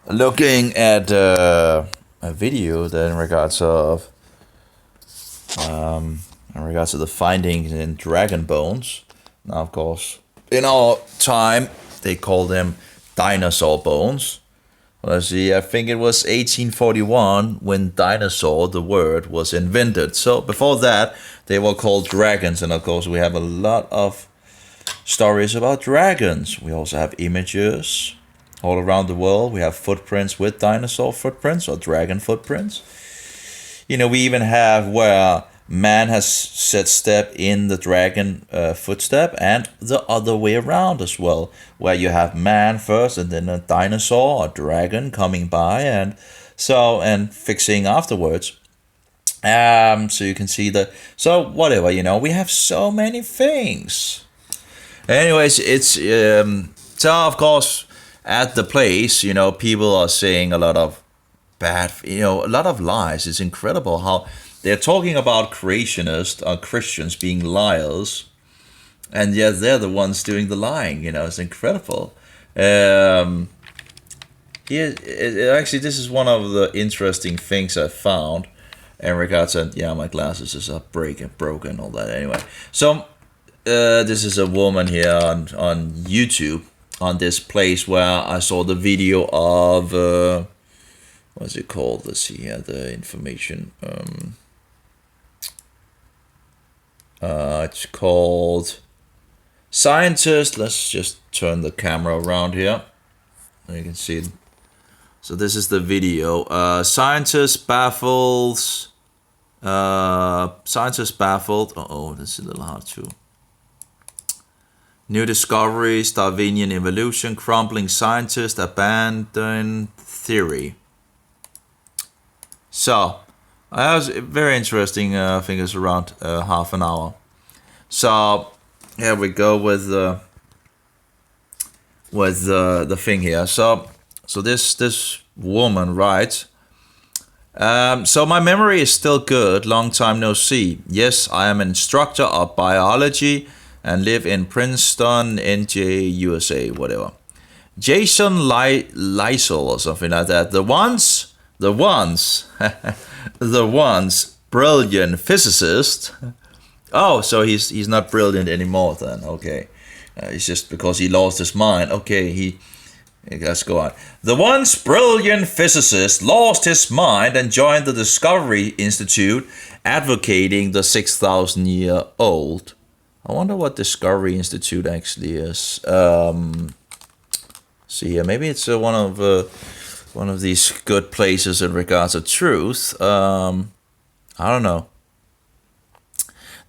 looking at a video that in regards to the findings in dragon bones. Now, of course, in our time they call them dinosaur bones. Let's see, I think it was 1841 when dinosaur, the word, was invented. So before that, they were called dragons, and of course, we have a lot of stories about dragons. We also have images all around the world. We have footprints with dinosaur footprints or dragon footprints. We even have where man has set step in the dragon footstep, and the other way around as well, where you have man first and then a dinosaur or dragon coming by and fixing afterwards. So you can see whatever, we have so many things. Anyways, it's so of course at the place, people are saying a lot of bad, a lot of lies. It's incredible how they're talking about creationists or Christians being liars, and yet they're the ones doing the lying. It's incredible. Actually, this is one of the interesting things I found in regards to, my glasses is up broken, all that. Anyway, so this is a woman here on YouTube on this place where I saw the video of what's it called? Let's see here, the information. It's called Scientist. Let's just turn the camera around here. You can see it. So this is the video. Scientist baffles. Scientist baffled. This is a little hard too. New discoveries, Darwinian evolution, crumbling scientist, abandoned theory. So, that was very interesting. I think it's around half an hour. So, here we go with the thing here. So this woman writes. So my memory is still good. Long time no see. Yes, I am an instructor of biology and live in Princeton, NJ, USA, whatever. Jason Lysol or something like that. The once brilliant physicist. Oh, so he's not brilliant anymore then. Okay, it's just because he lost his mind. Okay, let's go on. The once brilliant physicist lost his mind and joined the Discovery Institute, advocating the 6,000-year-old. I wonder what Discovery Institute actually is. See here, maybe it's one of these good places in regards to truth. I don't know.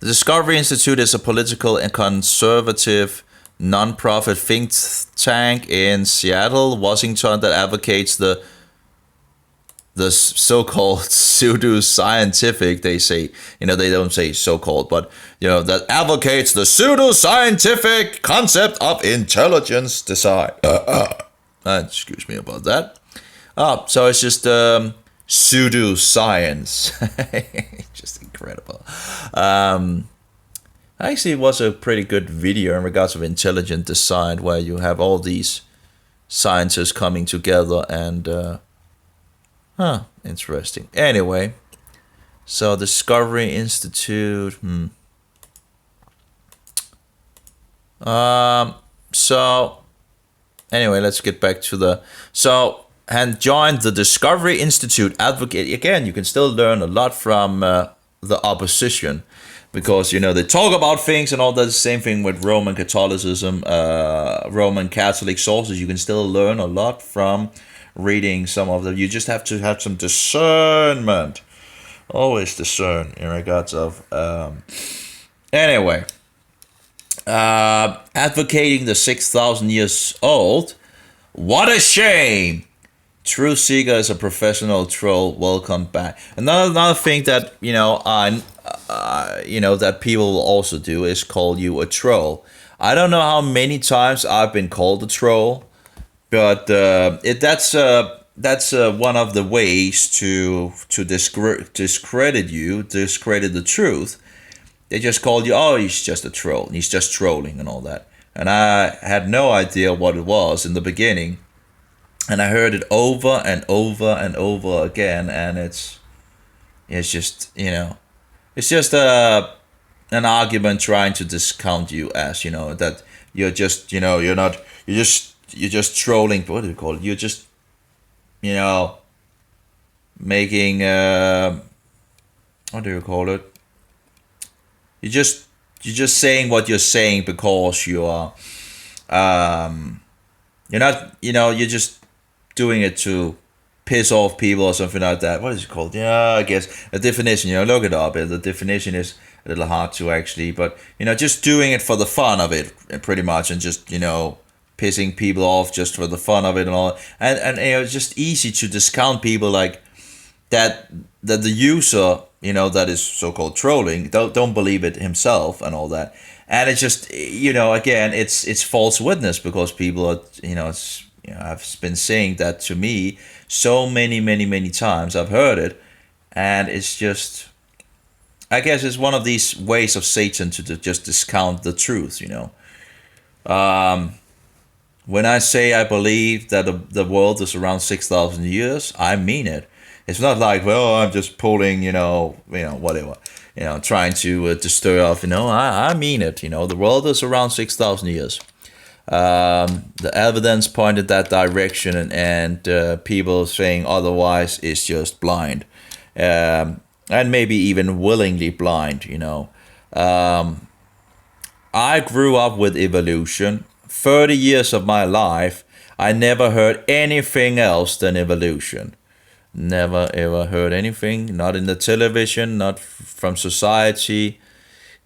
The Discovery Institute is a political and conservative non-profit think tank in Seattle, Washington that advocates the so-called pseudo-scientific, they say, they don't say so-called, but, that advocates the pseudo-scientific concept of intelligence design. Excuse me about that. So it's just pseudo-science. Just incredible. Actually, it was a pretty good video in regards of intelligent design, where you have all these scientists coming together and interesting. Anyway, so Discovery Institute. So anyway, let's get back to and joined the Discovery Institute, advocate. Again, you can still learn a lot from the opposition, because they talk about things and all that. The same thing with Roman Catholicism, Roman Catholic sources. You can still learn a lot from reading some of them. You just have to have some discernment. Always discern in regards of anyway. Advocating the 6,000 years old. What a shame. Truth Seeker is a professional troll. Welcome back. Another thing that that people will also do is call you a troll. I don't know how many times I've been called a troll, but that's one of the ways to discredit you, discredit the truth. They just called you, oh, he's just a troll. He's just trolling and all that. And I had no idea what it was in the beginning. and I heard it over and over and over again, and it's just, it's just an argument trying to discount you as, that you're just, you're not, you're just trolling. What do you call it? You're just, you know making what do you call it? You just you're just saying what you're saying because you are you're not, you're just doing it to piss off people or something like that. What is it called? Yeah, I guess a definition. Look it up. The definition is a little hard to actually, but just doing it for the fun of it, pretty much, and just pissing people off just for the fun of it and all. And it's just easy to discount people like that. That the user, that is so-called trolling, don't believe it himself and all that. And it's just, again, it's false witness, because people are, I've been saying that to me so many times. I've heard it, and it's just, I guess it's one of these ways of Satan to just discount the truth. When I say I believe that the world is around 6,000 years, I mean it. It's not like, well, I'm just pulling, whatever, trying to stir off. I mean it. The world is around 6,000 years. The evidence pointed that direction, and people saying otherwise is just blind, and maybe even willingly blind. I grew up with evolution. 30 years of my life, I never heard anything else than evolution. Never ever heard anything, not in the television, not from society,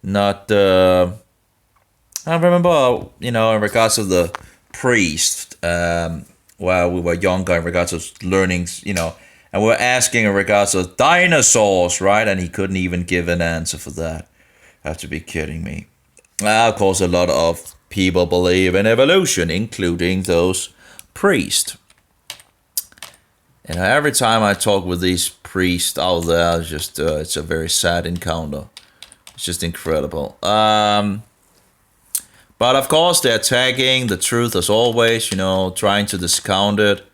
not. I remember, in regards to the priest, while we were younger, in regards to learnings, and we were asking in regards to dinosaurs, right? And he couldn't even give an answer for that. Have to be kidding me. Of course, a lot of people believe in evolution, including those priests. And every time I talk with these priests out there, it's a very sad encounter. It's just incredible. But of course, they're attacking the truth as always, trying to discount it.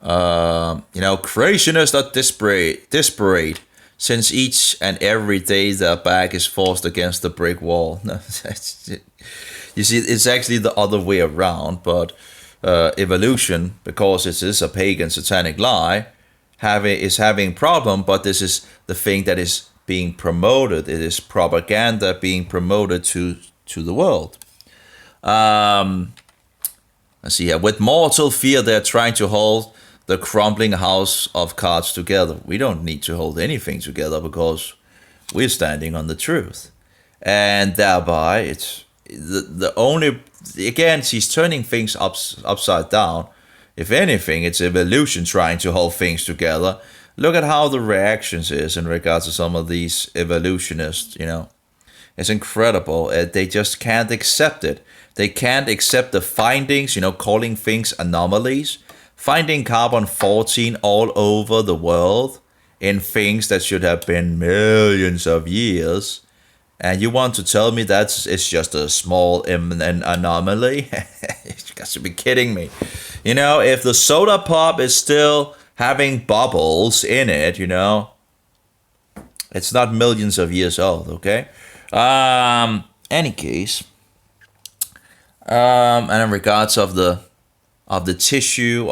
Creationists are desperate, since each and every day their back is forced against the brick wall. You see, it's actually the other way around, but evolution, because it is a pagan satanic lie, is having problem, but this is the thing that is being promoted. It is propaganda being promoted to the world. Let's see here. With mortal fear, they're trying to hold the crumbling house of cards together. We don't need to hold anything together, because we're standing on the truth, and thereby it's the only. Again, she's turning things upside down. If anything, it's evolution trying to hold things together. Look at how the reactions is in regards to some of these evolutionists. It's incredible. They just can't accept it. They can't accept the findings. Calling things anomalies, finding carbon-14 all over the world in things that should have been millions of years. And you want to tell me that it's just a small anomaly? You got to be kidding me. If the soda pop is still having bubbles in it, it's not millions of years old, okay? Any case, and in regards of the tissue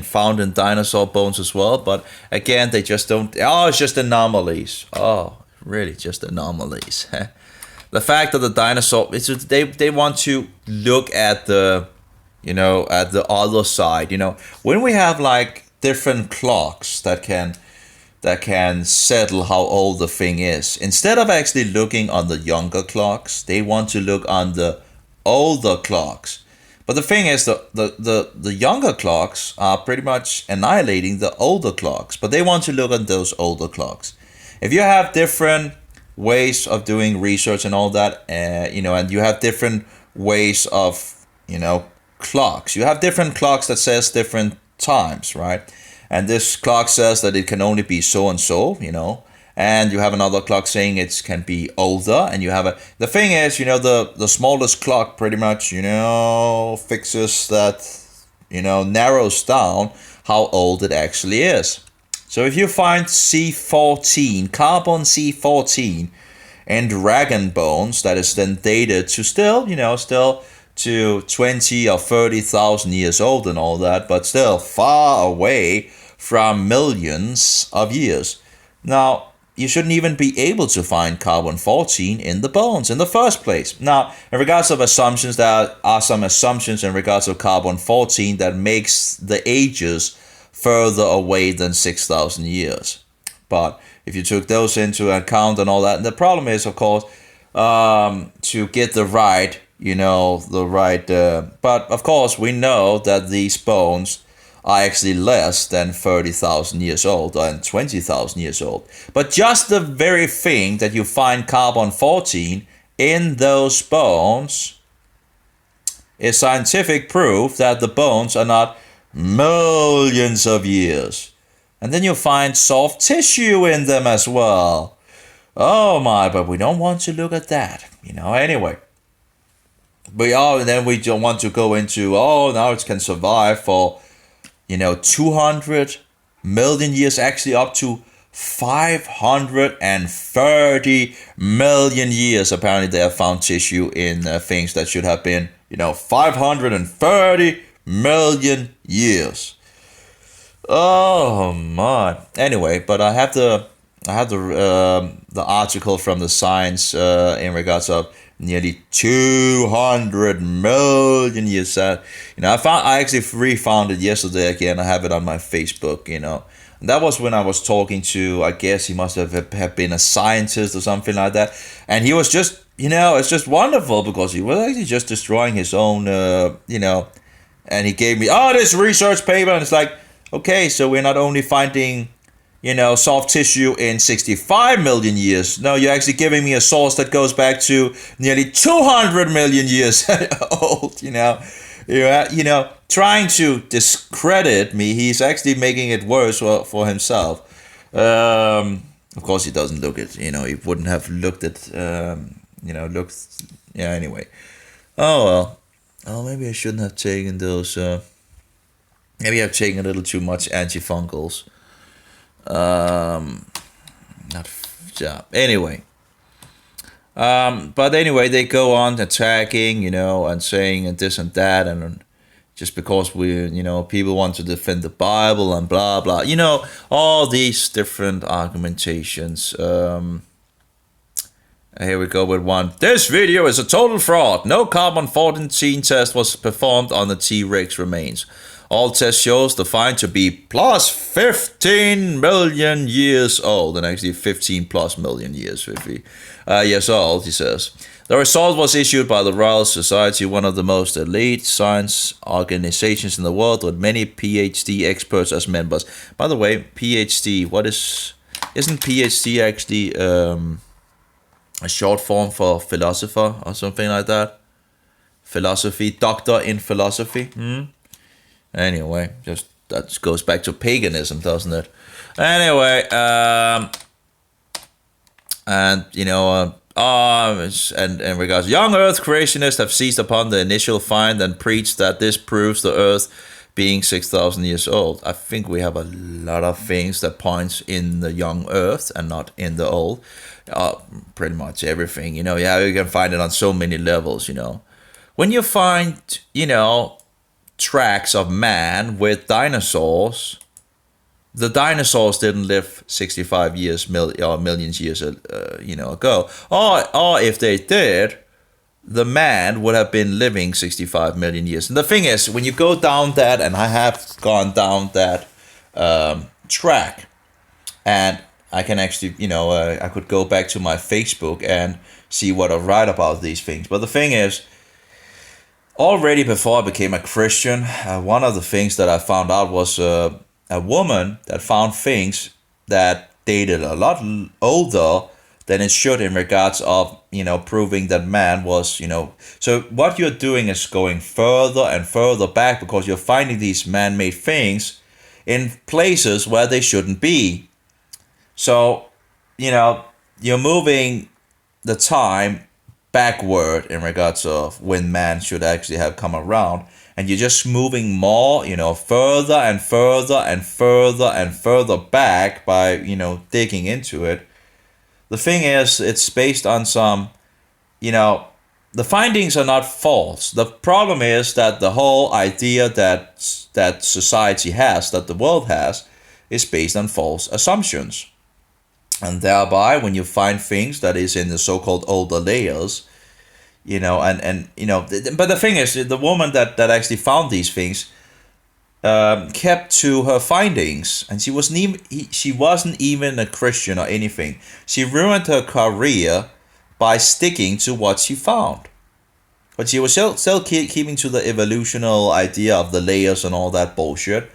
found in dinosaur bones as well, but again, they just don't. Oh, it's just anomalies. Oh, really, just anomalies. The fact that the dinosaur, they want to look at the, at the other side. When we have like different clocks that can settle how old the thing is, instead of actually looking on the younger clocks, they want to look on the older clocks. But the thing is, the younger clocks are pretty much annihilating the older clocks, but they want to look at those older clocks. If you have different ways of doing research and all that, and you have different ways of, clocks. You have different clocks that says different times, right? And this clock says that it can only be so and so, and you have another clock saying it can be older, and you have the thing is, the smallest clock pretty much, fixes that, narrows down how old it actually is. So if you find C14, carbon C14 in dragon bones, that is then dated to still to 20 or 30,000 years old and all that, but still far away from millions of years. Now, you shouldn't even be able to find carbon-14 in the bones in the first place. Now, in regards of assumptions, there are some assumptions in regards of carbon-14 that makes the ages further away than 6,000 years. But if you took those into account and all that, the problem is, of course, to get the right, but of course we know that these bones are actually less than 30,000 years old and 20,000 years old. But just the very thing that you find carbon-14 in those bones is scientific proof that the bones are not millions of years. And then you find soft tissue in them as well. Oh my, but we don't want to look at that, anyway. And then we don't want to go into, now it can survive for 200 million years, actually up to 530 million years. Apparently they have found tissue in things that should have been, 530 million years. Oh my. Anyway, but I have the article from the Science in regards of nearly 200 million years. I actually refound it yesterday again. I have it on my Facebook. And that was when I was talking to, I guess he must have been a scientist or something like that, and he was just, it's just wonderful because he was actually just destroying his own, and he gave me this research paper, and it's like, okay, so we're not only finding soft tissue in 65 million years. No, you're actually giving me a source that goes back to nearly 200 million years old, trying to discredit me. He's actually making it worse for himself. Of course, he doesn't look it, he wouldn't have looked at, anyway. Oh, well. Oh, maybe I shouldn't have taken those, maybe I've taken a little too much antifungals. Anyway, but anyway, they go on attacking, and saying and this and that, and just because people want to defend the Bible and blah blah, all these different argumentations. Here we go with one. This video is a total fraud. No carbon-14 test was performed on the T-Rex remains. All tests shows the find to be plus 15 million years old, and actually 15 plus million years old, he says. The result was issued by the Royal Society, one of the most elite science organizations in the world, with many PhD experts as members. By the way, PhD, isn't PhD actually a short form for philosopher or something like that? Philosophy, doctor in philosophy. Anyway, just that goes back to paganism, doesn't it? Anyway, and regards, young Earth creationists have seized upon the initial find and preached that this proves the Earth being 6,000 years old. I think we have a lot of things that points in the young Earth and not in the old. Pretty much everything, you can find it on so many levels. When you find, tracks of man with dinosaurs, the dinosaurs didn't live 65 years or millions years ago, or if they did, the man would have been living 65 million years. And the thing is, when you go down that, and I have gone down that track, and I can actually, I could go back to my Facebook and see what I write about these things. But the thing is, already before I became a Christian, one of the things that I found out was a woman that found things that dated a lot older than it should in regards of, proving that man was, So what you're doing is going further and further back because you're finding these man-made things in places where they shouldn't be. So, you're moving the time backward in regards of when man should actually have come around. and you're just moving more, further and further and further and further back by, digging into it. The thing is, it's based on some, the findings are not false. The problem is that the whole idea that society has, that the world has, is based on false assumptions. And thereby, when you find things that is in the so-called older layers, but the thing is, the woman that actually found these things kept to her findings, and she wasn't even a Christian or anything. She ruined her career by sticking to what she found. But she was still keeping to the evolutional idea of the layers and all that bullshit.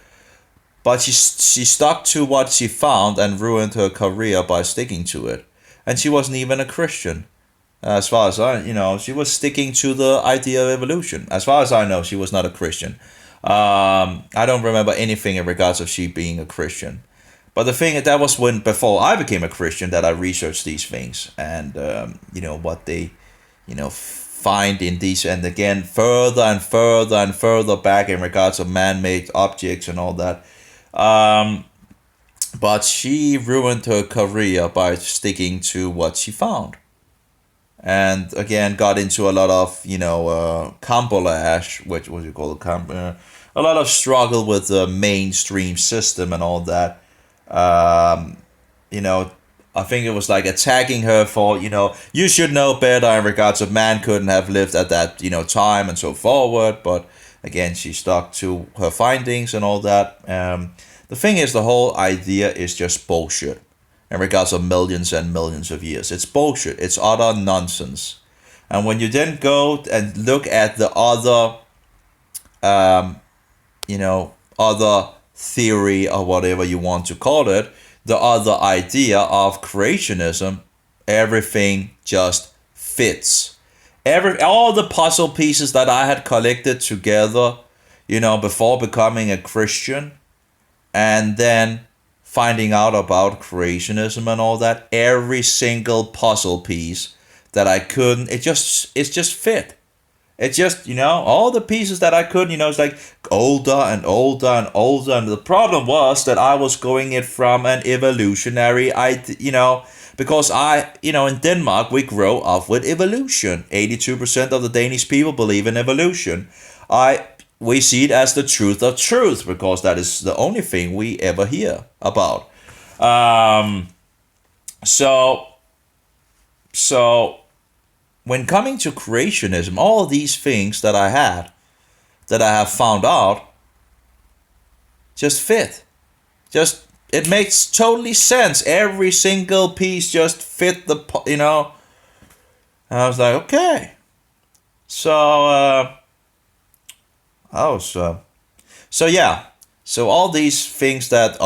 But she stuck to what she found and ruined her career by sticking to it. And she wasn't even a Christian. As far as she was sticking to the idea of evolution. As far as I know, she was not a Christian. I don't remember anything in regards of she being a Christian. But the thing that was before I became a Christian that I researched these things and what they find in these, and again further and further and further back in regards of man-made objects and all that. But she ruined her career by sticking to what she found. And again, got into a lot of, campolash, which what you call it, a lot of struggle with the mainstream system and all that. I think it was like attacking her for, you should know better in regards of man couldn't have lived at that, time and so forward. But again, she stuck to her findings and all that. The thing is, the whole idea is just bullshit. In regards of millions and millions of years. It's bullshit. It's utter nonsense. And when you then go and look at the other, other theory or whatever you want to call it, the other idea of creationism, everything just fits. All the puzzle pieces that I had collected together, before becoming a Christian, and then finding out about creationism and all that, every single puzzle piece that I couldn't, it just fit. It just, all the pieces that I could, it's like older and older and older. And the problem was that I was going it from an evolutionary, because in Denmark, we grow up with evolution. 82% of the Danish people believe in evolution. We see it as the truth of truth because that is the only thing we ever hear about. So when coming to creationism, all these things that I have found out, just fit. It makes totally sense. Every single piece just fit And I was like, okay. So yeah. So all these things that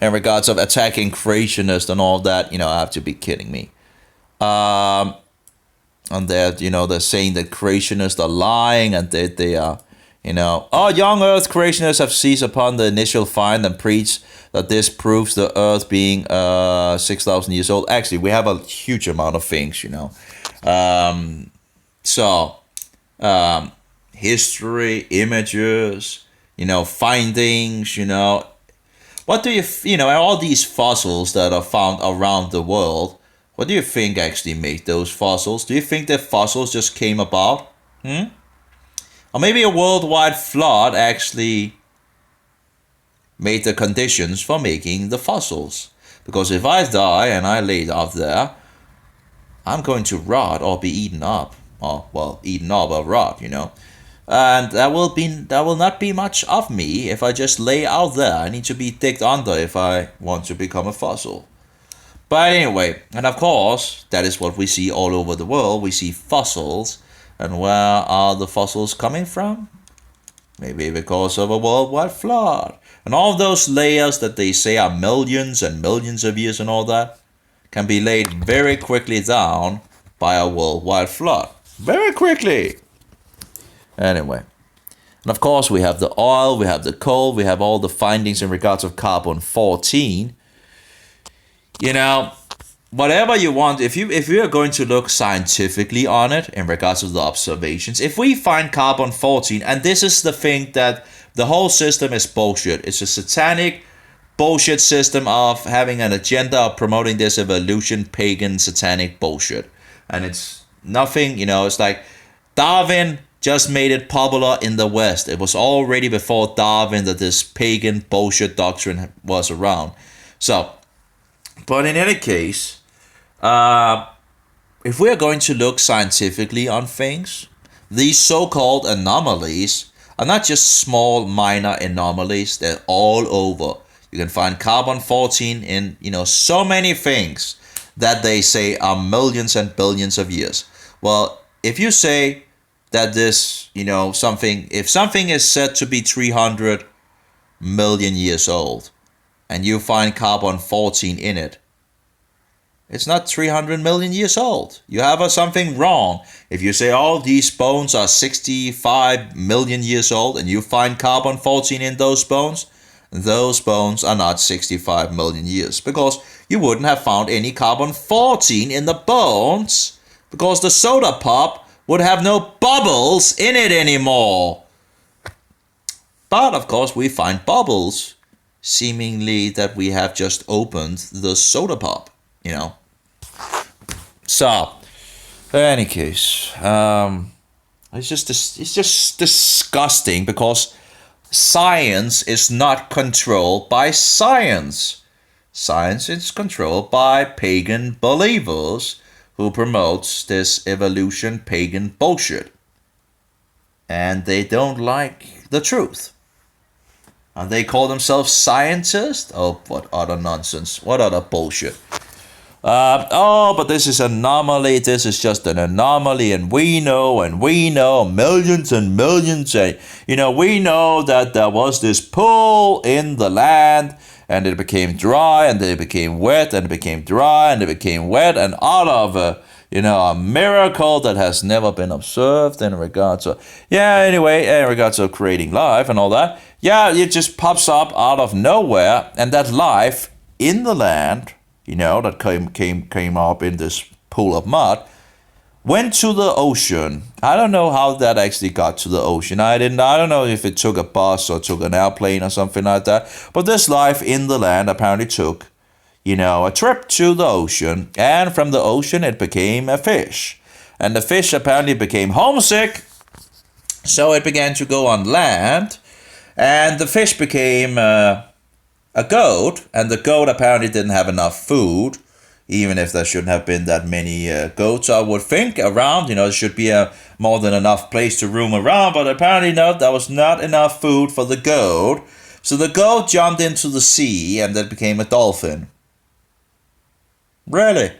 in regards of attacking creationists and all that, I have to be kidding me. And that they're saying that creationists are lying and that they are, young Earth creationists have seized upon the initial find and preach that this proves the Earth being 6,000 years old. Actually, we have a huge amount of things, history, images, findings, what do you, all these fossils that are found around the world, what do you think actually made those fossils? Do you think that fossils just came about? Or maybe a worldwide flood actually made the conditions for making the fossils? Because if I die and I lay up there, I'm going to rot or be eaten up. Eaten up or rot, And there will not be much of me if I just lay out there. I need to be digged under if I want to become a fossil. But anyway, and of course, that is what we see all over the world. We see fossils. And where are the fossils coming from? Maybe because of a worldwide flood. And all those layers that they say are millions and millions of years and all that can be laid very quickly down by a worldwide flood. Very quickly. Anyway. And of course we have the oil, we have the coal, we have all the findings in regards of carbon-14. whatever you want, if you are going to look scientifically on it in regards to the observations, if we find carbon 14, and this is the thing that the whole system is bullshit. It's a satanic bullshit system of having an agenda of promoting this evolution, pagan, satanic bullshit. And it's nothing, it's like Darwin just made it popular in the West. It was already before Darwin that this pagan bullshit doctrine was around. So, but in any case, if we're going to look scientifically on things, these so-called anomalies are not just small minor anomalies, they're all over. You can find carbon 14 in, so many things that they say are millions and billions of years. Well, if you say that this, if something is said to be 300 million years old and you find carbon 14 in it, it's not 300 million years old. You have something wrong. If you say, these bones are 65 million years old and you find carbon 14 in those bones are not 65 million years, because you wouldn't have found any carbon 14 in the bones, because the soda pop would have no bubbles in it anymore. But of course we find bubbles, seemingly that we have just opened the soda pop, So, in any case, it's just disgusting, because science is not controlled by science. Science is controlled by pagan believers who promotes this evolution pagan bullshit. And they don't like the truth. And they call themselves scientists? Oh, what other nonsense. What other bullshit. But this is an anomaly. This is just an anomaly, and we know millions and millions. And, we know that there was this pool in the land, and it became dry, and then it became wet, and it became dry, and it became wet, and out of a miracle that has never been observed in regards to, in regards to creating life and all that. Yeah, it just pops up out of nowhere, and that life in the land, that came up in this pool of mud, went to the ocean. I don't know how that actually got to the ocean. I don't know if it took a bus or took an airplane or something like that. But this life in the land apparently took, a trip to the ocean. And from the ocean it became a fish. And the fish apparently became homesick. So it began to go on land. And the fish became a goat, and the goat apparently didn't have enough food, even if there shouldn't have been that many goats, I would think, around. There should be more than enough place to roam around, but apparently no, there was not enough food for the goat. So the goat jumped into the sea, and then became a dolphin. Really?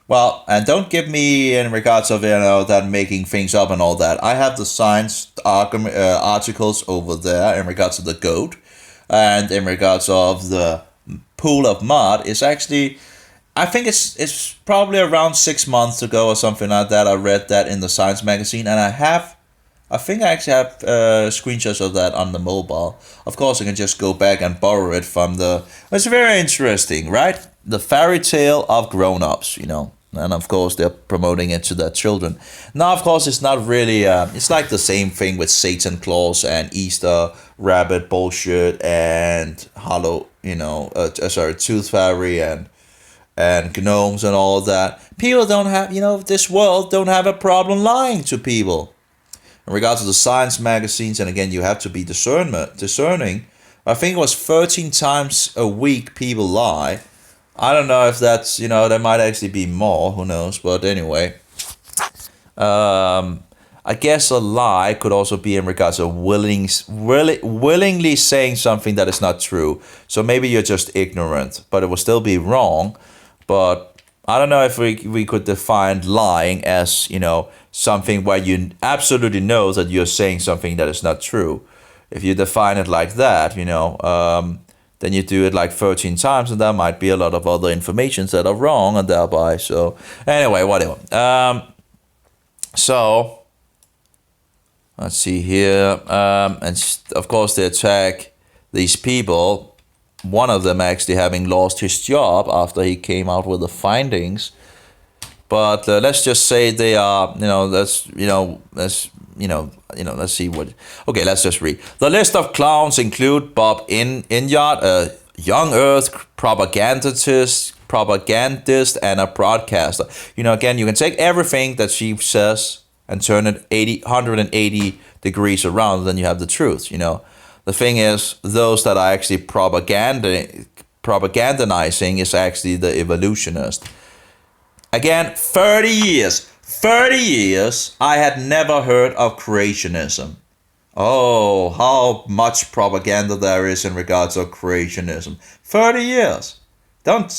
Well, and don't give me in regards of, that making things up and all that. I have the science articles over there in regards to the goat. And in regards of the pool of mud, it's actually, I think it's probably around 6 months ago or something like that. I read that in the Science magazine, and I think I actually have screenshots of that on the mobile. Of course, I can just go back and borrow it from it's very interesting, right? The fairy tale of grown-ups, And of course, they're promoting it to their children. Now, of course, it's not really, it's like the same thing with Satan Claus and Easter rabbit bullshit and Tooth Fairy and gnomes and all that. People don't have, this world don't have a problem lying to people. In regards to the science magazines, and again, you have to be discerning. I think it was 13 times a week people lie. I don't know if that's, there might actually be more, who knows, but anyway. I guess a lie could also be in regards to willingly saying something that is not true. So maybe you're just ignorant, but it will still be wrong. But I don't know if we could define lying as, something where you absolutely know that you're saying something that is not true. If you define it like that, then you do it like 13 times, and there might be a lot of other informations that are wrong, and thereby, so anyway, whatever. So let's see here, and of course they attack these people one of them actually having lost his job after he came out with the findings. But let's just say they are, let's see what. Okay, let's just read. The list of clowns include Bob Inyard, a young Earth propagandist, and a broadcaster. Again, you can take everything that she says and turn it 180 degrees around, then you have the truth. The thing is, those that are actually propagandizing is actually the evolutionist. Again, 30 years, I had never heard of creationism. Oh, how much propaganda there is in regards to creationism. 30 years. Don't,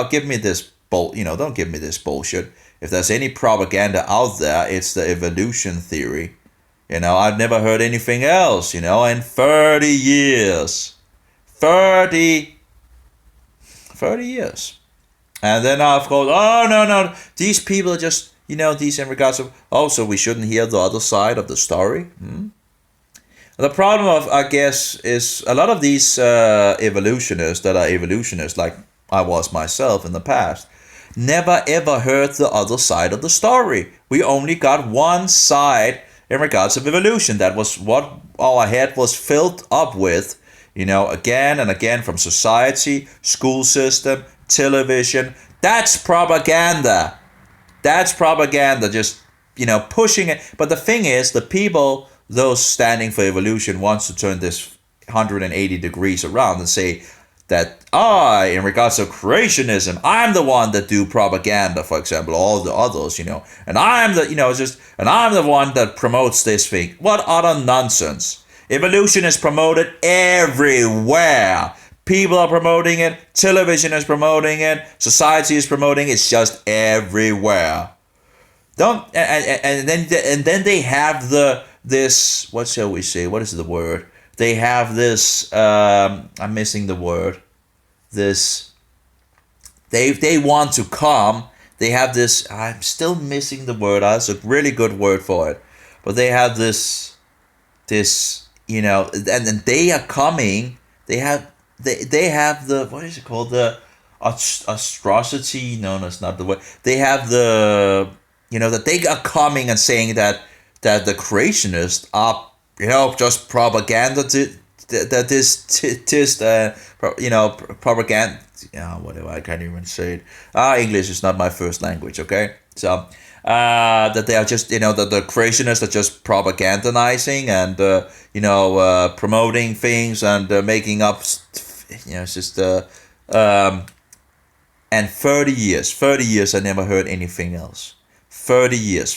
give me this don't give me this bullshit. If there's any propaganda out there, it's the evolution theory. I've never heard anything else, in 30 years. 30 years. And then of course, oh, no, these people are just, these in regards to, so we shouldn't hear the other side of the story. The problem of, I guess, is a lot of these evolutionists that are evolutionists, like I was myself in the past, never ever heard the other side of the story. We only got one side in regards of evolution. That was what our head was filled up with, again and again, from society, school system, television. That's propaganda. Just, pushing it. But the thing is, the people, those standing for evolution, wants to turn this 180 degrees around and say that in regards to creationism, I'm the one that do propaganda, for example, all the others, and I'm the, and I'm the one that promotes this thing. What utter nonsense. Evolution is promoted everywhere. People are promoting it, television is promoting it, society is promoting it, it's just everywhere. And then they have this, what shall we say, what is the word? They have this, I'm missing the word. This, they want to come. They have this, I'm still missing the word. That's a really good word for it. But they have this, and then they are coming. They have the, what is it called? The atrocity. No, that's not the word. They have the, that they are coming and saying that the creationists are, just propaganda propaganda. Whatever. I can't even say it. English is not my first language. Okay, so that they are just, that the creationists are just propagandizing and promoting things and making up. It's just and 30 years, I never heard anything else. 30 years.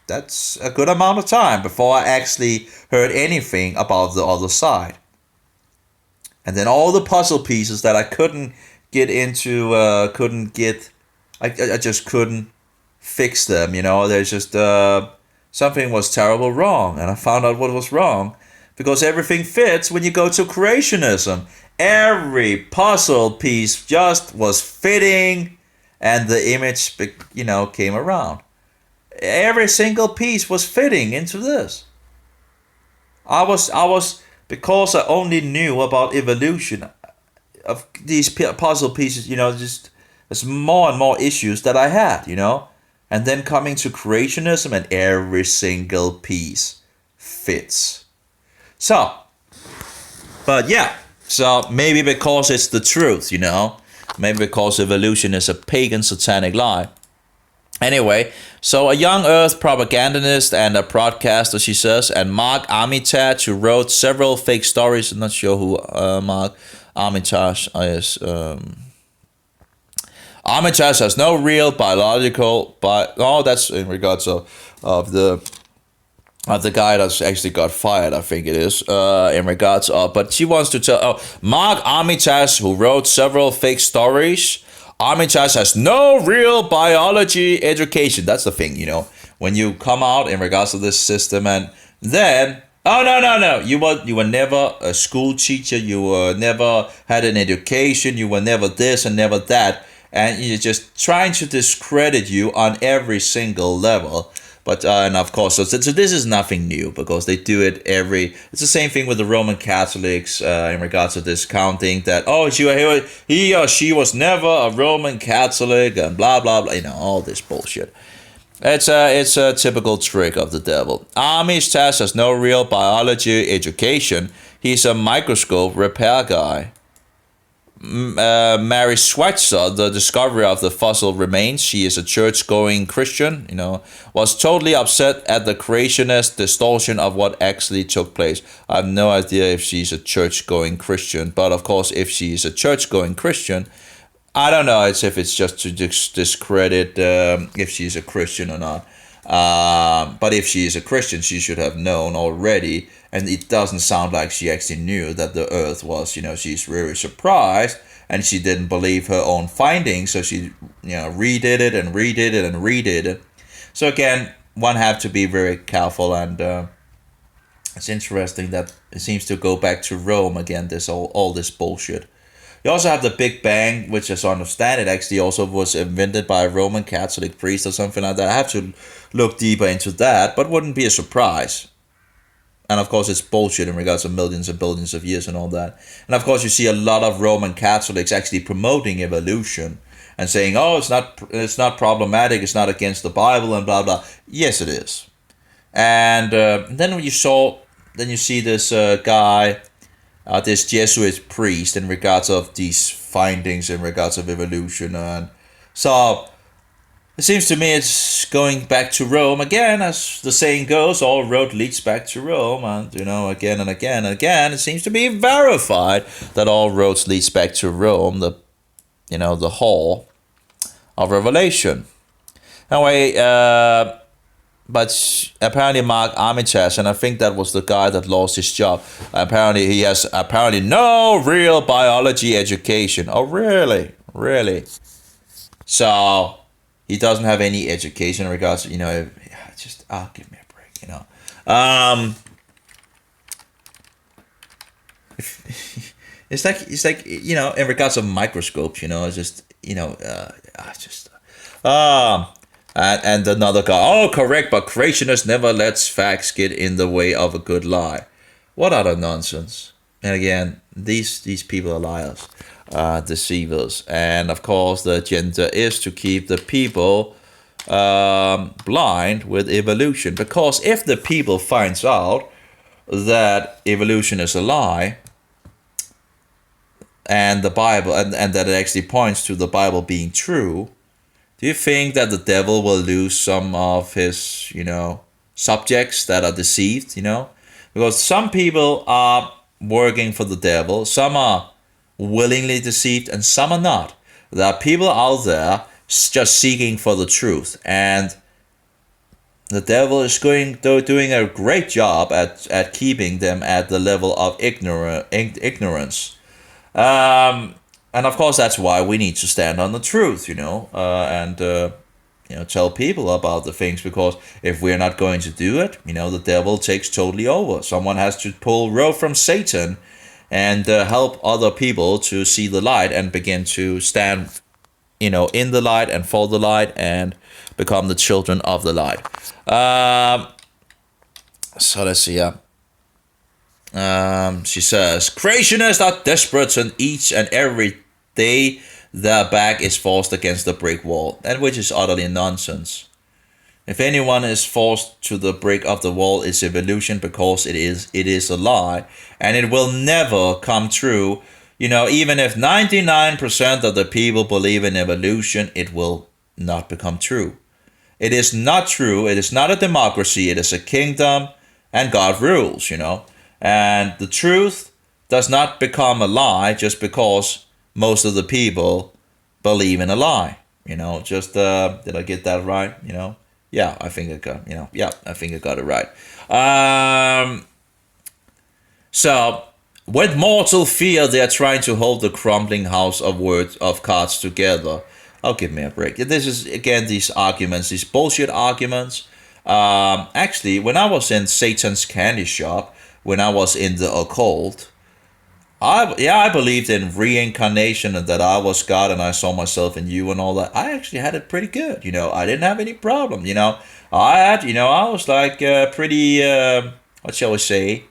That's a good amount of time before I actually heard anything about the other side. And then all the puzzle pieces that I couldn't get into, I just couldn't fix them, There's just, something was terrible wrong. And I found out what was wrong. Because everything fits when you go to creationism. Every puzzle piece just was fitting, and the image, came around. Every single piece was fitting into this. I was because I only knew about evolution of these puzzle pieces, just there's more and more issues that I had, and then coming to creationism, and every single piece fits. So maybe because it's the truth, maybe because evolution is a pagan satanic lie. Anyway, so a young Earth propagandist and a broadcaster, she says, and Mark Armitage, who wrote several fake stories. I'm not sure who Mark Armitage is. Armitage has no real biological, that's in regards of the guy that's actually got fired, I think it is, in regards of, but she wants to tell, Mark Armitage, who wrote several fake stories. Armitage has no real biology education. That's the thing, when you come out in regards to this system, and then, no, you were never a school teacher, you were never had an education, you were never this and never that, and you're just trying to discredit you on every single level. But and of course, so this is nothing new because they do it every. It's the same thing with the Roman Catholics in regards to this counting that he or she was never a Roman Catholic and blah blah blah. All this bullshit. It's a typical trick of the devil. Armitage has no real biology education. He's a microscope repair guy. Mary Schweitzer, the discoverer of the fossil remains, she is a church-going Christian, was totally upset at the creationist distortion of what actually took place. I have no idea if she's a church-going Christian, but of course, if she is a church-going Christian, I don't know if it's just to discredit if she's a Christian or not. But if she is a Christian, she should have known already. And it doesn't sound like she actually knew that the earth was, she's very surprised and she didn't believe her own findings. So she, redid it and redid it and redid it. So again, one have to be very careful. And it's interesting that it seems to go back to Rome again, all this bullshit. You also have the Big Bang, which as I understand it actually also was invented by a Roman Catholic priest or something like that. I have to look deeper into that, but wouldn't be a surprise. And of course, it's bullshit in regards to millions and billions of years and all that. And of course, you see a lot of Roman Catholics actually promoting evolution and saying, "Oh, it's not problematic. It's not against the Bible and blah blah." Yes, it is. And then when you see this guy, this Jesuit priest, in regards of these findings in regards of evolution, and so. It seems to me it's going back to Rome again, as the saying goes, all road leads back to Rome. And, again and again and again, it seems to be verified that all roads leads back to Rome, the hall of Revelation. Anyway, but apparently Mark Armitage, and I think that was the guy that lost his job. Apparently he has no real biology education. Oh, really? Really? So... he doesn't have any education in regards to, give me a break, It's like, in regards of microscopes, it's just, and another guy, oh, correct, but creationists never lets facts get in the way of a good lie. What other nonsense? And again, these people are liars. Deceivers, and of course the agenda is to keep the people blind with evolution, because if the people finds out that evolution is a lie and the Bible and that it actually points to the Bible being true, do you think that the devil will lose some of his subjects that are deceived? Because some people are working for the devil, some are willingly deceived, and some are not. There are people out there just seeking for the truth, and the devil is doing a great job at keeping them at the level of ignorance. And of course, that's why we need to stand on the truth, and tell people about the things, because if we're not going to do it, the devil takes totally over. Someone has to pull rope from Satan and help other people to see the light and begin to stand, in the light and for the light and become the children of the light. So let's see. She says, creationists are desperate, and each and every day their back is forced against the brick wall, and which is utterly nonsense. If anyone is forced to the brink of the wall, it's evolution, because it is a lie, and it will never come true. Even if 99% of the people believe in evolution, it will not become true. It is not true. It is not a democracy. It is a kingdom, and God rules, And the truth does not become a lie just because most of the people believe in a lie. Did I get that right? Yeah, I think I got it right. So, with mortal fear, they are trying to hold the crumbling house of cards together. Oh, give me a break. This is, again, these arguments, these bullshit arguments. Actually, when I was in Satan's candy shop, when I was in the occult, I believed in reincarnation and that I was God and I saw myself in you and all that. I actually had it pretty good. I didn't have any problem. I was like pretty. What shall we say?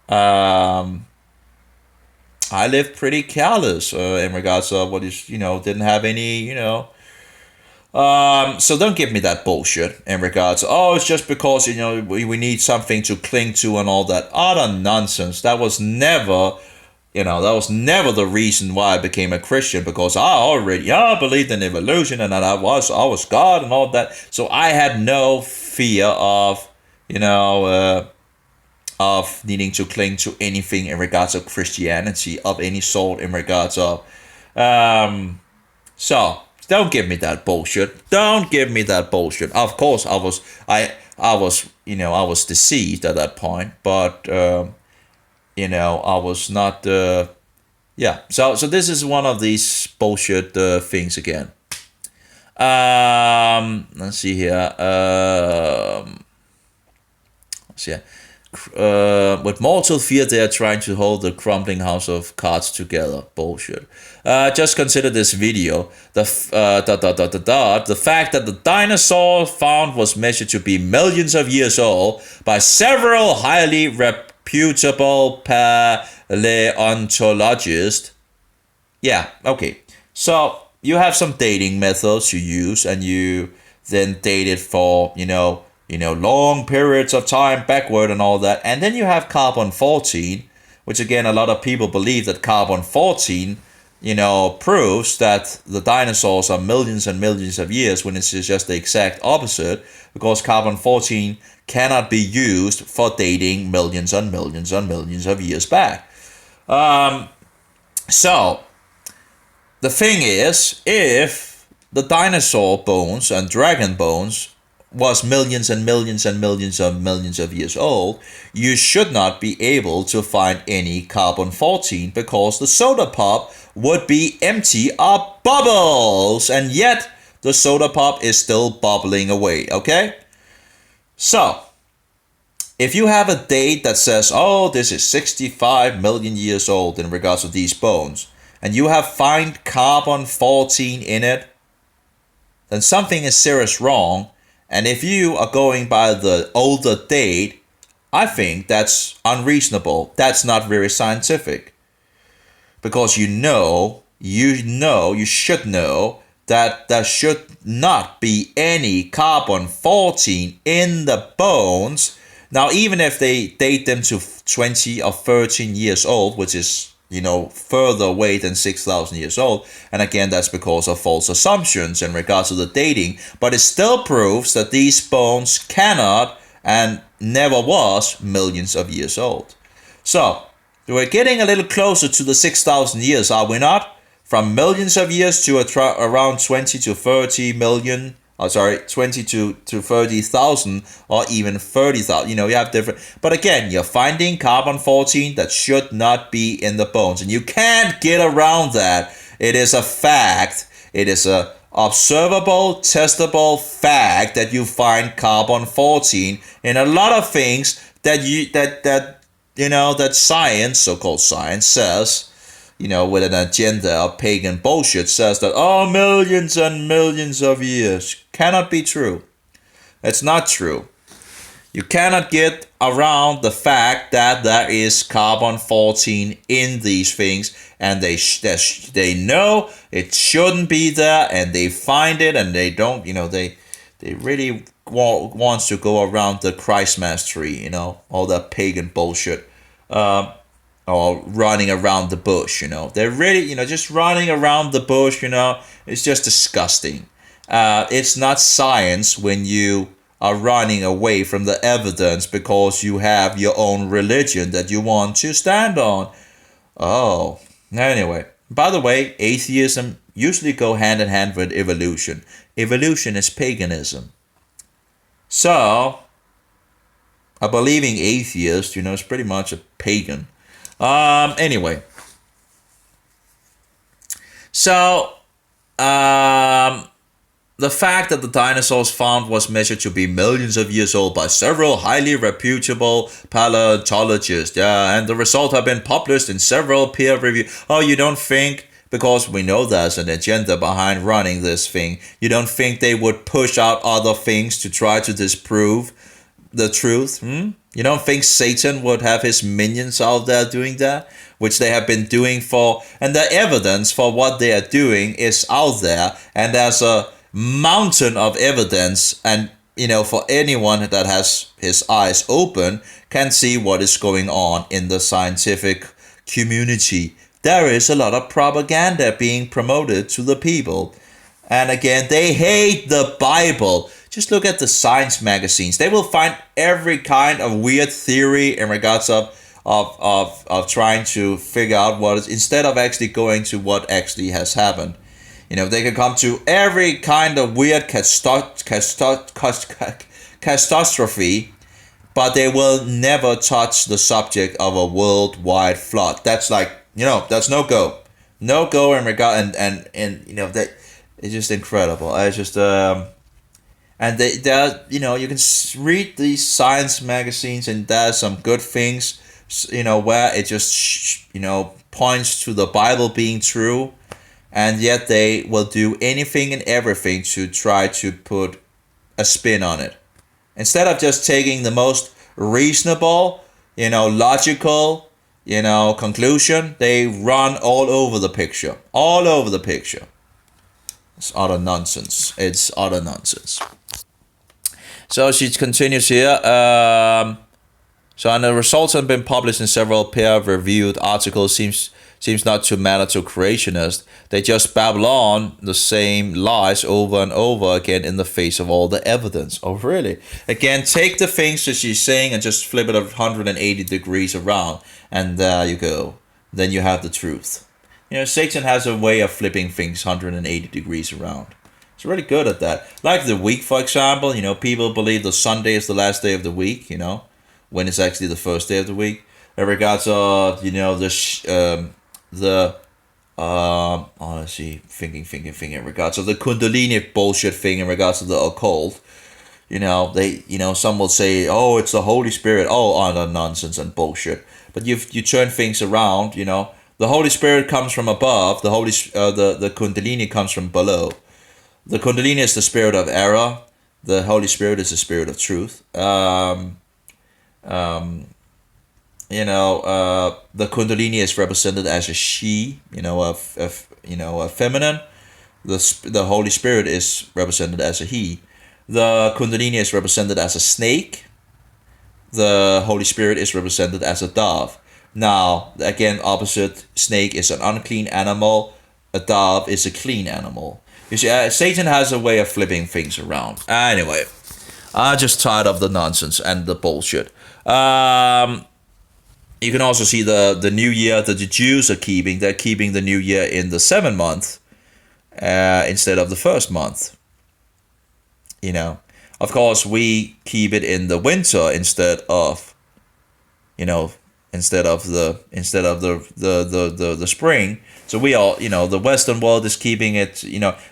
Um, I lived pretty careless in regards of what is. Didn't have any. So don't give me that bullshit in regards. Oh, it's just because we need something to cling to and all that utter nonsense. That was never the reason why I became a Christian, because I believed in evolution and that I was God and all that. So I had no fear of needing to cling to anything in regards of Christianity of any sort in regards of so don't give me that bullshit. Don't give me that bullshit. Of course I was deceived at that point, but I was not yeah. So this is one of these bullshit things again. Let's see here. Let's see. With mortal fear, they are trying to hold the crumbling house of cards together. Bullshit. Just consider this video. The fact that the dinosaur found was measured to be millions of years old by several highly reputable paleontologists. Yeah, okay. So you have some dating methods you use, and you then date it for long periods of time backward and all that. And then you have carbon 14, which again, a lot of people believe that carbon 14, proves that the dinosaurs are millions and millions of years, when it's just the exact opposite, because carbon 14 cannot be used for dating millions and millions and millions of years back. So the thing is, if the dinosaur bones and dragon bones was millions and millions and millions of years old, you should not be able to find any carbon 14, because the soda pop would be empty of bubbles, and yet the soda pop is still bubbling away, okay? So, if you have a date that says, oh, this is 65 million years old in regards to these bones, and you have found carbon 14 in it, then something is serious wrong. And if you are going by the older date, I think that's unreasonable. That's not very scientific. Because you should know that there should not be any carbon 14 in the bones. Now, even if they date them to 20 or 13 years old, which is further away than 6,000 years old. And again, that's because of false assumptions in regards to the dating. But it still proves that these bones cannot and never was millions of years old. So, we're getting a little closer to the 6,000 years, are we not? From millions of years to around 20 to 30 million. 20 to 30,000 or even 30,000. You have different. But again, you're finding carbon 14 that should not be in the bones. And you can't get around that. It is a fact. It is a observable, testable fact that you find carbon 14 in a lot of things that science, so-called science, says, with an agenda of pagan bullshit, says that, millions and millions of years. Cannot be true. It's not true. You cannot get around the fact that there is carbon 14 in these things, and they know it shouldn't be there, and they find it, and they don't, they really wants to go around the Christmas tree, all that pagan bullshit. Or running around the bush, They're really, just running around the bush, It's just disgusting. It's not science when you are running away from the evidence because you have your own religion that you want to stand on. Oh, anyway. By the way, atheism usually go hand in hand with evolution. Evolution is paganism. So, a believing atheist, is pretty much a pagan. Anyway. So, the fact that the dinosaurs found was measured to be millions of years old by several highly reputable paleontologists. Yeah, and the results have been published in several peer review. Oh, you don't think, because we know there's an agenda behind running this thing, you don't think they would push out other things to try to disprove the truth? You don't think Satan would have his minions out there doing that? Which they have been doing and the evidence for what they are doing is out there, and there's a mountain of evidence, and for anyone that has his eyes open can see what is going on in the scientific community. There is a lot of propaganda being promoted to the people. And again, they hate the Bible. Just look at the science magazines. They will find every kind of weird theory in regards of trying to figure out what is, instead of actually going to what actually has happened. They can come to every kind of weird catastrophe, but they will never touch the subject of a worldwide flood. That's like, that's no go. No go in regard, and that it's just incredible. It's just and they're you can read these science magazines, and there's some good things, where it just points to the Bible being true, and yet they will do anything and everything to try to put a spin on it, instead of just taking the most reasonable, logical, conclusion. They run all over the picture. It's utter nonsense. So she continues here. So, and the results have been published in several peer-reviewed articles. Seems not to matter to creationists. They just babble on the same lies over and over again in the face of all the evidence. Oh, really? Again, take the things that she's saying and just flip it 180 degrees around, and there you go. Then you have the truth. Satan has a way of flipping things 180 degrees around. He's really good at that. Like the week, for example. People believe the Sunday is the last day of the week, when it's actually the first day of the week. In regards of, let's see, thinking in regards of the Kundalini bullshit thing in regards to the occult. Some will say, oh, it's the Holy Spirit. Oh, utter nonsense and bullshit. But you turn things around. The Holy Spirit comes from above. The Kundalini comes from below. The Kundalini is the spirit of error. The Holy Spirit is the spirit of truth. The Kundalini is represented as a she, a feminine. The Holy Spirit is represented as a he. The Kundalini is represented as a snake. The Holy Spirit is represented as a dove. Now, again, opposite. Snake is an unclean animal. A dove is a clean animal. You see, Satan has a way of flipping things around. Anyway, I'm just tired of the nonsense and the bullshit. You can also see the new year that the Jews are keeping. They're keeping the new year in the 7th month instead of the 1st month. Of course, we keep it in the winter instead of the spring. So we all, the Western world is keeping it.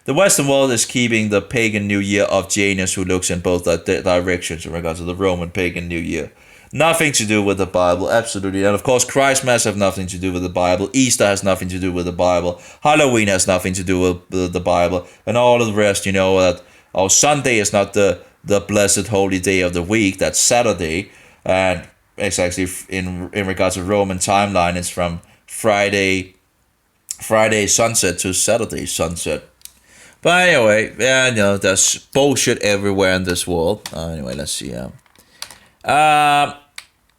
The Western world is keeping the pagan New Year of Janus, who looks in both directions in regards to the Roman pagan New Year. Nothing to do with the Bible, absolutely. And of course, Christmas has nothing to do with the Bible. Easter has nothing to do with the Bible. Halloween has nothing to do with the Bible. And all of the rest, that Sunday is not the blessed holy day of the week. That's Saturday. And it's actually, in regards to Roman timeline, it's from Friday sunset to Saturday sunset. But anyway, there's bullshit everywhere in this world. Anyway, let's see.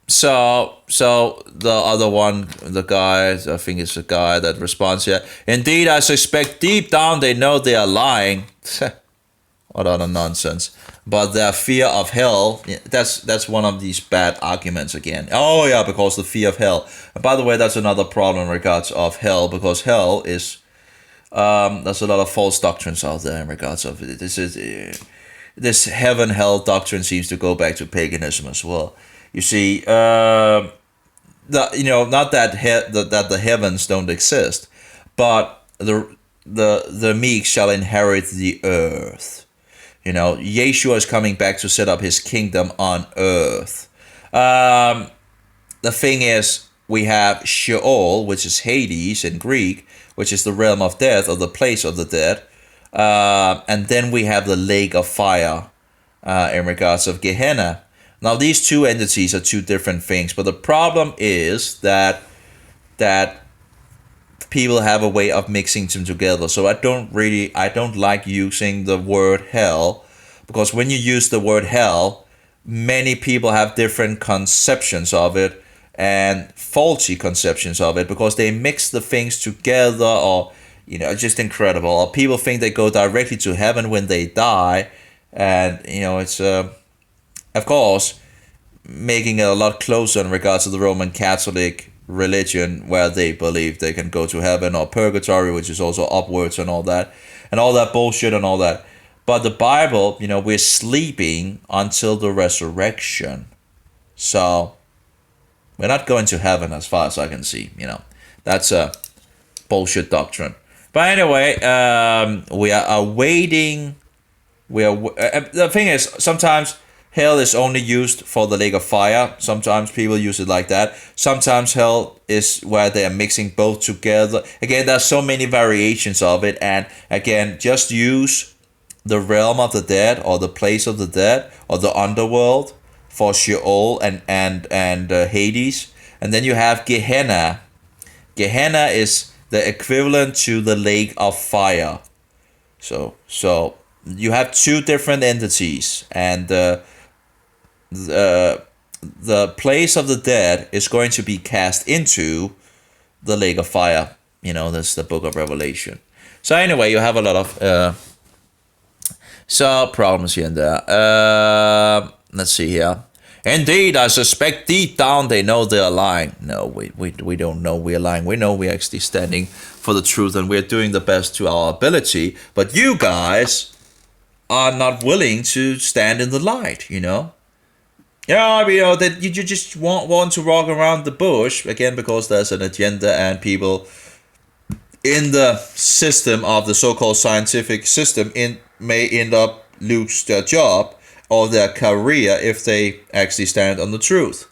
So the other one, the guy, I think it's the guy that responds here. Indeed, I suspect deep down they know they are lying. What other nonsense. But their fear of hell, that's one of these bad arguments again. Oh yeah, because the fear of hell. And by the way, that's another problem in regards of hell, because hell is, there's a lot of false doctrines out there in regards of it. This heaven-hell doctrine seems to go back to paganism as well. You see, not that the heavens don't exist, but the meek shall inherit the earth. Yeshua is coming back to set up his kingdom on earth. The thing is, we have Sheol, which is Hades in Greek, which is the realm of death or the place of the dead. And then we have the lake of fire in regards of Gehenna. Now, these two entities are two different things, but the problem is that people have a way of mixing them together. So I don't like using the word hell, because when you use the word hell, many people have different conceptions of it and faulty conceptions of it, because they mix the things together, or just incredible. Or people think they go directly to heaven when they die, and it's of course making it a lot closer in regards to the Roman Catholic religion, where they believe they can go to heaven or purgatory, which is also upwards and all that bullshit and all that. But the Bible, we're sleeping until the resurrection. So we're not going to heaven as far as I can see. That's a bullshit doctrine. But anyway, we are awaiting. The thing is, sometimes hell is only used for the lake of fire. Sometimes people use it like that. Sometimes hell is where they are mixing both together. Again, there's so many variations of it. And again, just use the realm of the dead, or the place of the dead, or the underworld for Sheol and Hades. And then you have Gehenna. Gehenna is the equivalent to the lake of fire. So you have two different entities, and the place of the dead is going to be cast into the lake of fire. That's the book of Revelation. So anyway, you have a lot of problems here and there. Let's see here. Indeed, I suspect deep down they know they are lying. No, we don't know we are lying. We know we're actually standing for the truth, and we're doing the best to our ability. But you guys are not willing to stand in the light, that you just want to walk around the bush, again, because there's an agenda, and people in the system of the so-called scientific system may end up lose their job or their career if they actually stand on the truth.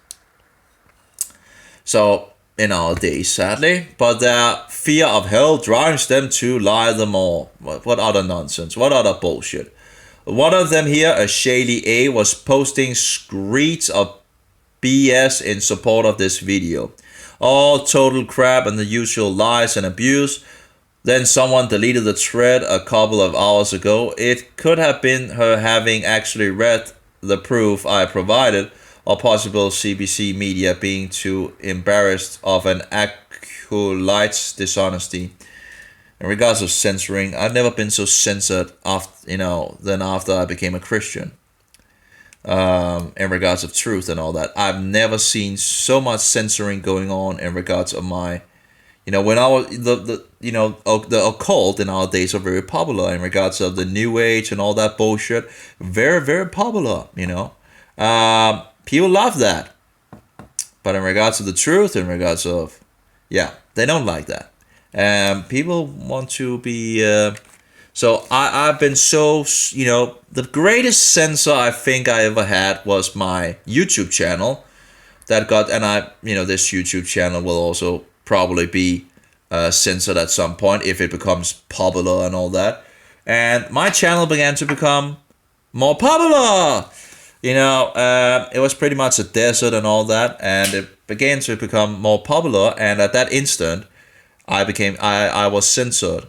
So, in our days, sadly, but their fear of hell drives them to lie the more. What other nonsense? What other bullshit? One of them here, a Shaylee A, was posting screeds of BS in support of this video. All total crap and the usual lies and abuse. Then someone deleted the thread a couple of hours ago. It could have been her having actually read the proof I provided, or possible CBC media being too embarrassed of an acolyte's dishonesty. In regards of censoring, I've never been so censored than after I became a Christian. In regards of truth and all that, I've never seen so much censoring going on in regards of my, when I was the occult in our days are very popular in regards of the New Age and all that bullshit. Very, very popular. People love that, but in regards to the truth, in regards of, they don't like that. People want to be. So I've been so, the greatest censor I think I ever had was my YouTube channel that got, and this YouTube channel will also probably be censored at some point if it becomes popular and all that. And my channel began to become more popular. It was pretty much a desert and all that, and it began to become more popular. And at that instant, I was censored.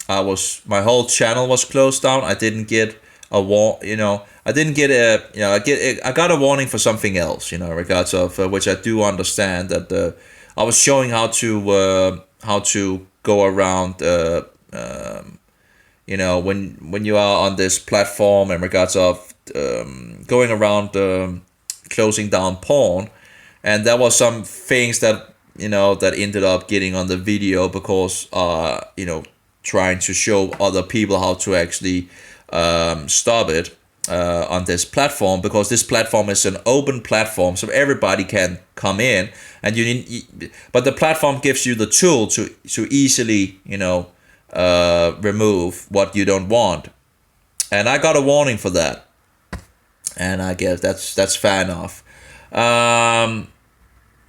My whole channel was closed down. I didn't get a I got a warning for something else, in regards of which I do understand that I was showing how to go around when you are on this platform in regards of going around closing down porn, and there was some things that that ended up getting on the video because trying to show other people how to actually stop it on this platform, because this platform is an open platform, so everybody can come in, and but the platform gives you the tool to easily remove what you don't want. And I got a warning for that, and I guess that's fair enough.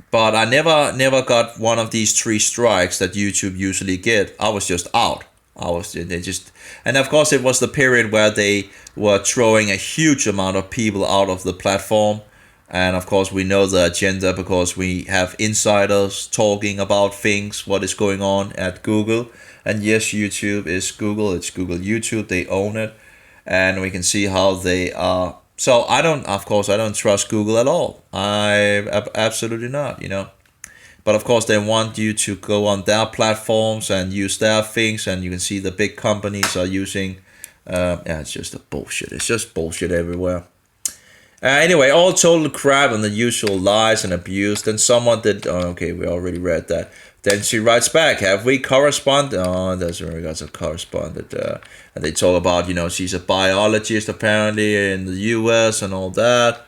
But I never got one of these 3 strikes that YouTube usually get. I was just out. They just, and of course it was the period where they were throwing a huge amount of people out of the platform. And of course we know the agenda because we have insiders talking about things, what is going on at Google. And yes, YouTube is Google. It's Google YouTube. They own it, and we can see how they are. So I don't trust Google at all. Absolutely not. But of course they want you to go on their platforms and use their things, and you can see the big companies are using. It's just a bullshit. It's just bullshit everywhere. Anyway, all total crap and the usual lies and abuse. Then someone did. Oh, okay, we already read that. Then she writes back, have we corresponded? Oh, that's in regards to corresponded. And they talk about, she's a biologist apparently in the US and all that.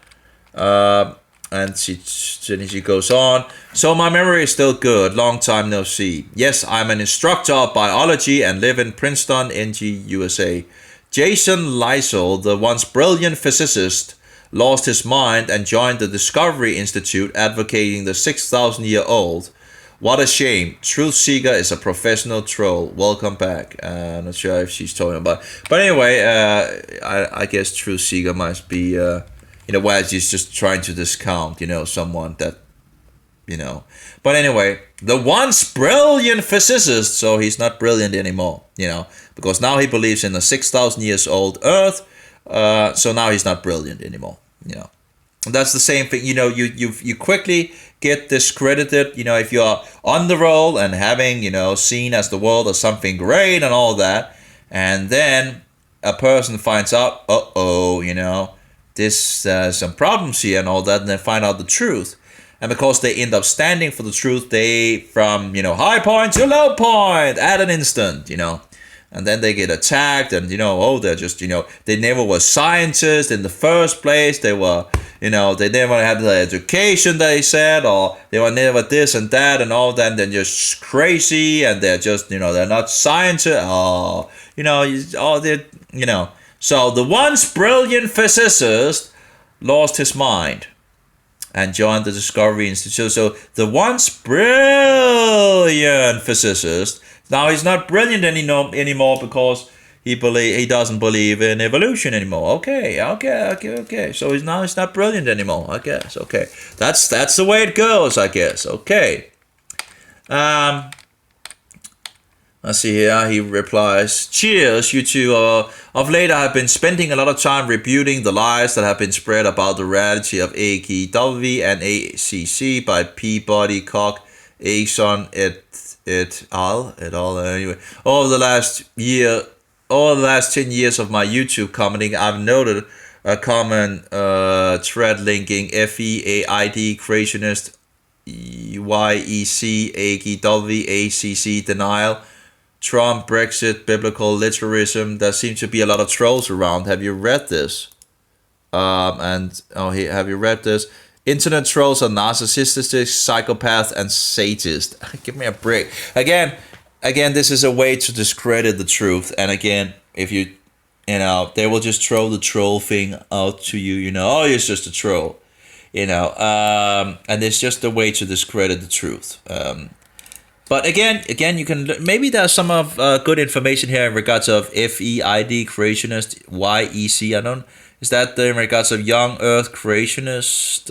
And she goes on. So my memory is still good. Long time no see. Yes, I'm an instructor of biology and live in Princeton, NG, USA. Jason Lysol, the once brilliant physicist, lost his mind and joined the Discovery Institute advocating the 6,000-year-old. What a shame. Truth Seeker is a professional troll. Welcome back. I'm not sure if she's talking about. But anyway, I guess Truth Seeker must be, where she's just trying to discount, someone that, But anyway, the once brilliant physicist, so he's not brilliant anymore, because now he believes in a 6,000 years old Earth. So now he's not brilliant anymore, And that's the same thing, you quickly get discredited, if you're on the roll and having, seen as the world as something great and all that, and then a person finds out, this some problems here and all that, and they find out the truth. And because they end up standing for the truth, they, from, high point to low point at an instant, And then they get attacked and, they're just, they never were scientists in the first place. They were, they never had the education, they said, or they were never this and that and all that. And they're just crazy and they're just, they're not scientists. So the once brilliant physicist lost his mind and joined the Discovery Institute. So the once brilliant physicist, now he's not brilliant anymore because he doesn't believe in evolution anymore. Okay. So he's not brilliant anymore, I guess. Okay, that's the way it goes, I guess. Okay. Let's see here. He replies, cheers, you two. Of late, I have been spending a lot of time rebuting the lies that have been spread about the reality of AEW and ACC by Peabody, Koch, Aison, et al. Anyway, over the last 10 years of my YouTube commenting, I've noted a common thread linking FEAID, creationist, YEC, AEW, ACC, denial, Trump, Brexit, biblical literalism. There seems to be a lot of trolls around. Have you read this? Have you read this? Internet trolls are narcissistic, psychopath, and sadist. Give me a break. Again, this is a way to discredit the truth. And again, if you they will just throw the troll thing out to you. Oh, it's just a troll. And it's just a way to discredit the truth. But again, you can, maybe there's some of good information here in regards of FEID, creationist, YEC. Is that in regards of Young Earth Creationist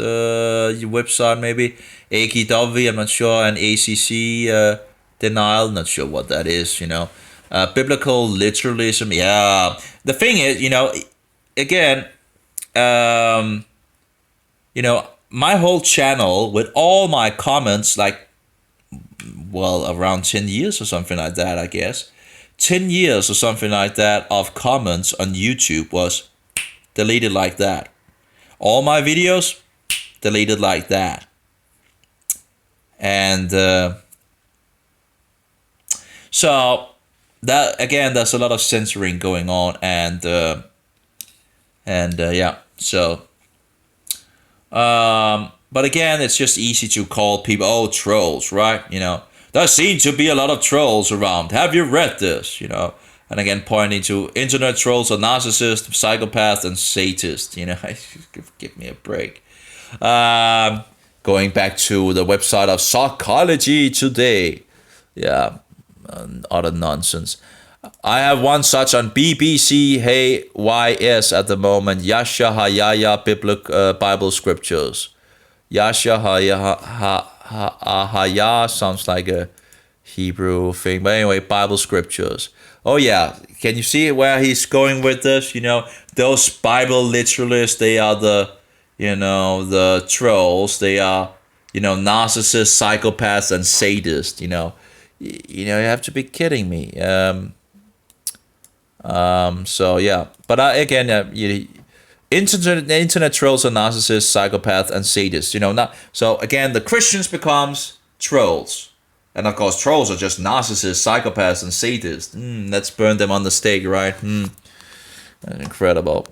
website maybe? AKW, I'm not sure, and ACC denial, not sure what that is, biblical literalism, yeah. The thing is, again, my whole channel with all my comments, around 10 years or something like that, I guess. 10 years or something like that of comments on YouTube was deleted like that. All my videos, deleted like that. And so that, again, there's a lot of censoring going on, and so but again, it's just easy to call people, trolls, right? there seem to be a lot of trolls around. Have you read this? And again, pointing to internet trolls are narcissists, psychopaths, and sadists. Give me a break. Going back to the website of Psychology Today. Yeah, other nonsense. I have one such on BBC HYS at the moment. Yasha Hayaya Bible Scriptures. Yasha Hayaya sounds like a Hebrew thing. But anyway, Bible Scriptures. Oh yeah, can you see where he's going with this? Those Bible literalists, they are the trolls. They are, narcissists, psychopaths, and sadists. You have to be kidding me. So yeah, but again, internet trolls are narcissists, psychopaths, and sadists. So again, the Christians becomes trolls, and of course, trolls are just narcissists, psychopaths, and sadists. Let's burn them on the stake, right? That's incredible.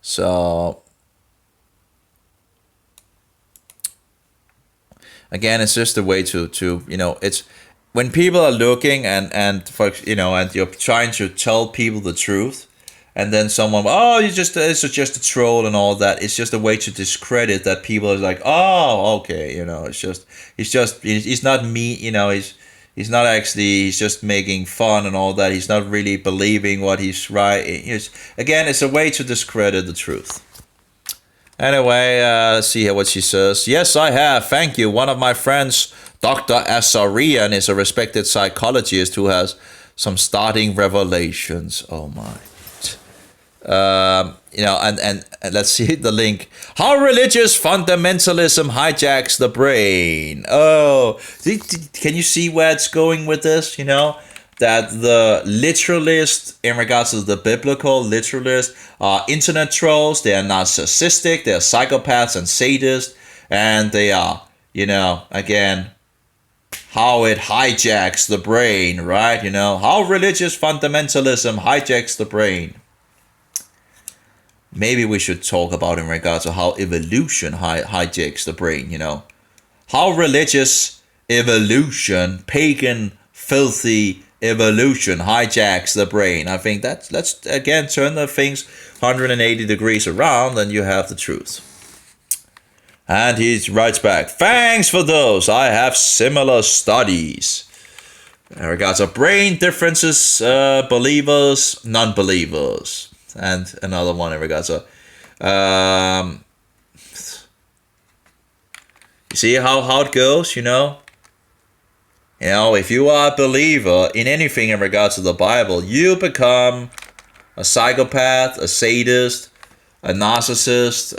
So again, it's just a way to it's when people are looking and you're trying to tell people the truth, and then someone, it's just a troll and all that. It's just a way to discredit that. People are like, oh, okay, he's not me, he's not actually, he's just making fun and all that. He's not really believing what he's writing. It's a way to discredit the truth. Anyway, let's see here what she says. Yes, I have. Thank you. One of my friends, Dr. Azarian, is a respected psychologist who has some starting revelations. Oh my. And let's see the link. How religious fundamentalism hijacks the brain. Oh, can you see where it's going with this? That the literalists, in regards to the biblical literalists, are internet trolls. They are narcissistic. They are psychopaths and sadists. And they are, again, how it hijacks the brain, right? How religious fundamentalism hijacks the brain. Maybe we should talk about in regards to how evolution hijacks the brain, How religious evolution, pagan, filthy evolution hijacks the brain. I think let's again turn the things 180 degrees around, and you have the truth. And he writes back, thanks for those. I have similar studies. In regards to brain differences, believers, non-believers. And another one in regards to you see how it goes, if you are a believer in anything in regards to the Bible, you become a psychopath, a sadist, a narcissist,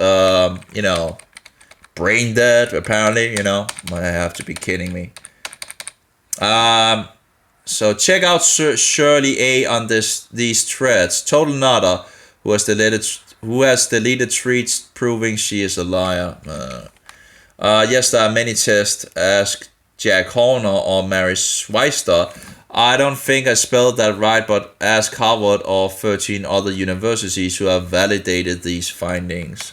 brain dead, apparently, I have to be kidding me. So check out Shirley A on these threads. Total Nada, who has deleted tweets proving she is a liar. Yes, there are many tests. Ask Jack Horner or Mary Schweister. I don't think I spelled that right, but ask Harvard or 13 other universities who have validated these findings.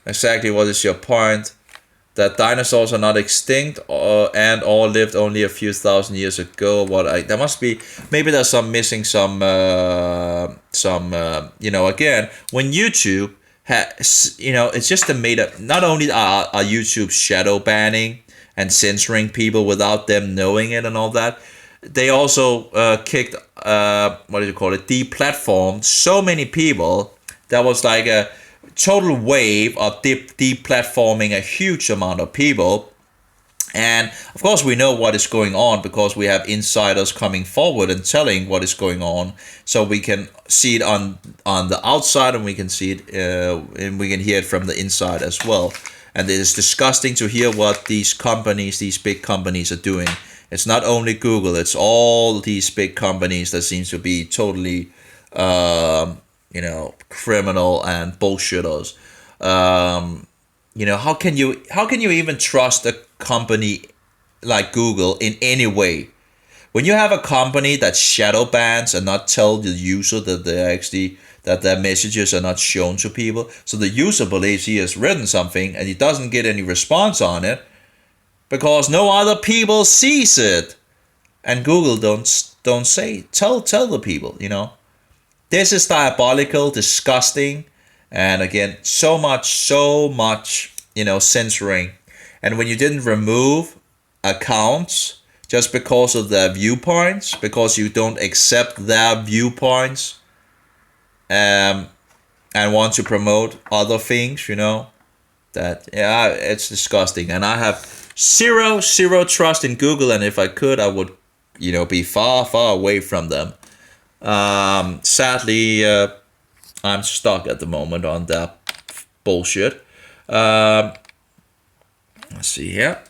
Exactly, what is your point? That dinosaurs are not extinct and all lived only a few thousand years ago. There must be, maybe there's missing some again, when YouTube it's just a made up, not only are YouTube shadow banning and censoring people without them knowing it and all that, they also kicked, deplatformed so many people. That was like a total wave of deplatforming a huge amount of people. And of course we know what is going on because we have insiders coming forward and telling what is going on, so we can see it on the outside, and we can see it and we can hear it from the inside as well. And it is disgusting to hear what these big companies are doing. It's not only Google, it's all these big companies that seems to be totally criminal and bullshitters. How can you even trust a company like Google in any way? When you have a company that shadow bans and not tell the user that that their messages are not shown to people, so the user believes he has written something and he doesn't get any response on it, because no other people sees it, and Google don't say tell the people. This is diabolical, disgusting, and again, so much, censoring. And when you didn't remove accounts just because of their viewpoints, because you don't accept their viewpoints, and want to promote other things, that, yeah, it's disgusting. And I have zero trust in Google, and if I could, I would, be far away from them. Sadly, I'm stuck at the moment on that bullshit. Let's see here.